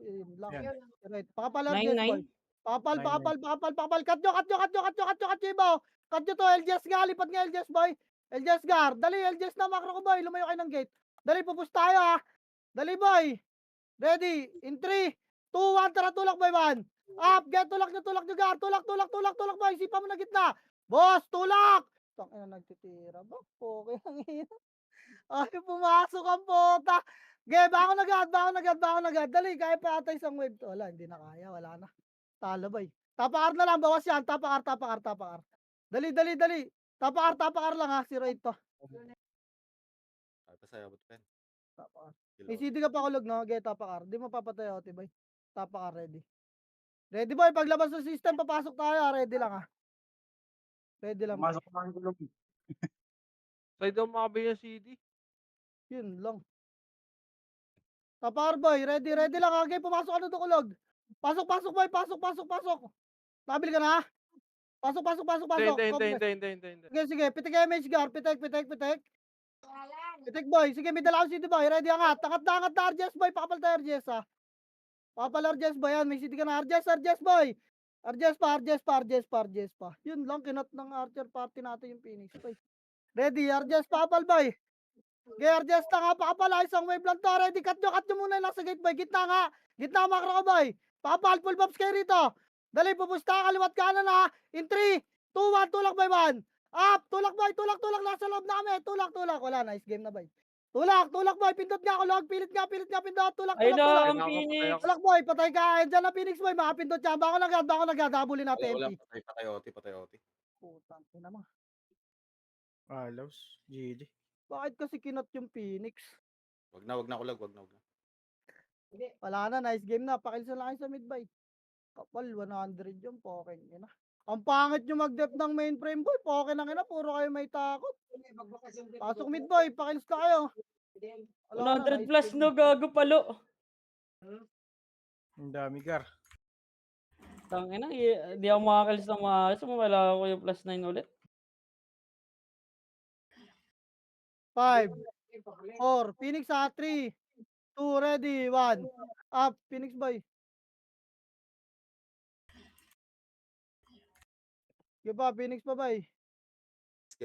Yun lang. Yan. Right. Pakapal, Arjes, boy. 9-9. Pakapal. Cut nyo, ibaw. Cut nyo to, LJS nga, lipat nga, LJS, boy. LJS gar. Dali, LJS na, makro ko, boy. Lumayo kayo ng gate. Dali, pupus tayo, ha. Dali, boy. Ready. In 3, 2, 1, tara, tulak, boy, 1. Up, get, tulak nyo, gar. Tulak, boy. Sipa mo na gitna. Boss, tulak. Tangina, nagtitira ba? Okay, ang ina. Ay, pumasok ang puta. Okay, bangon agad. Dali, kaya pa ata isang wave to. Wala, hindi na kaya. Wala na. Talo, boy. Tapakar na lang. Bawas yan. Tapakar. Dali. Tapakar lang, ha. 0-8 to. Ay, pasaya, but pen. Tapakar. May CD ka pa kulog, no? Okay, tapakar. Di mo papatay ako, boy. Tapakar, ready. Ready, boy. Paglabas ng system, papasok tayo, ha. Ready lang, ha. Ready lang, boy. Pumasok pa ang tulog. Sa'yo daw makabili ng CD. Yun lang. Tapar, boy. Ready lang. Okay, pumasok ka na doon, kulog. Pasok, boy. Pasok. Nabil ka na? Pasok. Hindi. Sige. Pitik MH gar. Pitik. Pitik, boy. Sige, may dala akong CD, boy. Ready, angat na, RJS, boy. Pakapal tayo, RJS, ha. Pakapal, RJS, boy. Yan, may CD ka na. RJS, boy. RJS pa. Yun lang, kinat ng Archer party natin yung Phoenix, boy. Ready, RJS, pakapal, boy. Okay, RJS lang, ha. Pakapal, isang wave lang to. Ready, cut nyo muna yung nasa gate, boy. Gitna nga. Gitna, makro ko, boy. Pakapal, full bobs kayo rito. Dali, pupusta, kaliwat kanan, ha. In 3, 2, 1, tulak, boy, 1. Up, tulak, boy. Nasa loob na kami. Tulak. Wala, nice game na, boy. Tulak, boy. Pindot nga ako, log. Pilit nga, pindot. Tulak. Ayun na Tulak. ang Phoenix. Tulak, boy. Patay ka. Diyan na, Phoenix, boy. Makapindot siya. Bako nagad. Habulin natin, Wala. MP. Patay, OT. Putang ina mo. Alos, GG. Bakit kasi kinat yung Phoenix? Wag na kulag. Wala na, nice game na. Pakilsa lang kayo sa mid-buy. Kapal, 100 yung poking ina. Ang pangit yung mag-dep ng mainframe, boy. Poking ang ina, puro kayo may takot. Pasok mid-boy, pakils ka kayo. Wala na, 100 nice plus game. no, gago palo. Ang dami, Gar. Tangina, di ako makakalis na maayos. Wala ko yung plus 9 ulit. 5, 4, Phoenix ha, 3, 2, ready, 1. Up, Phoenix boy. Sige pa, Phoenix pa boy.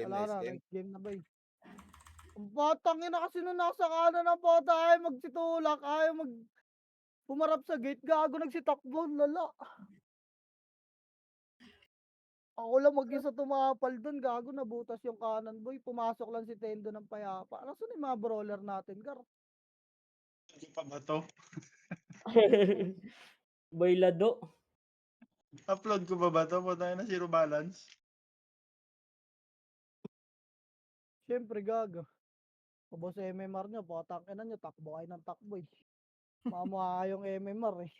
Wala na, Nice game. nice game na boy. Ang batang ina kasi nung nasa kanan ng bota, ayaw magsitulak, ayaw pumarap sa gate, gago nagsitakbo, lala. Ako lang mag-isa tumapal dun, gago nabutas yung kanan boy. Pumasok lang si Tendo ng payapa. Nasaan yung mga brawler natin, gar? Ano pa ba to? Bailado. Upload ko ba to? Punta na zero balance. Siyempre, gago. Ubos sa MMR nyo, patangin nyo, takbo kayo ng takbo eh. Mamukha yung MMR eh.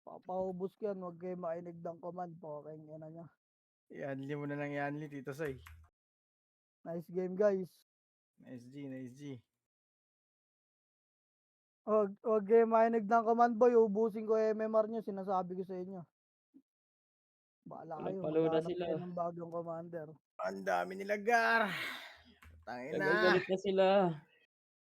Papaubos ko yan, huwag kayo mainig ng command po. Kaya ina nyo. Yanli mo na lang Yanli, Tito Sai. Nice game guys. Nice G. Huwag kayo mainig ng command boy, ubusin ko yung MMR nyo, sinasabi ko sa inyo. Bahala kayo, Palo na maghanap sila. kayo ng bagong commander. Ang dami nila, Gar. Tangina. Galit na sila.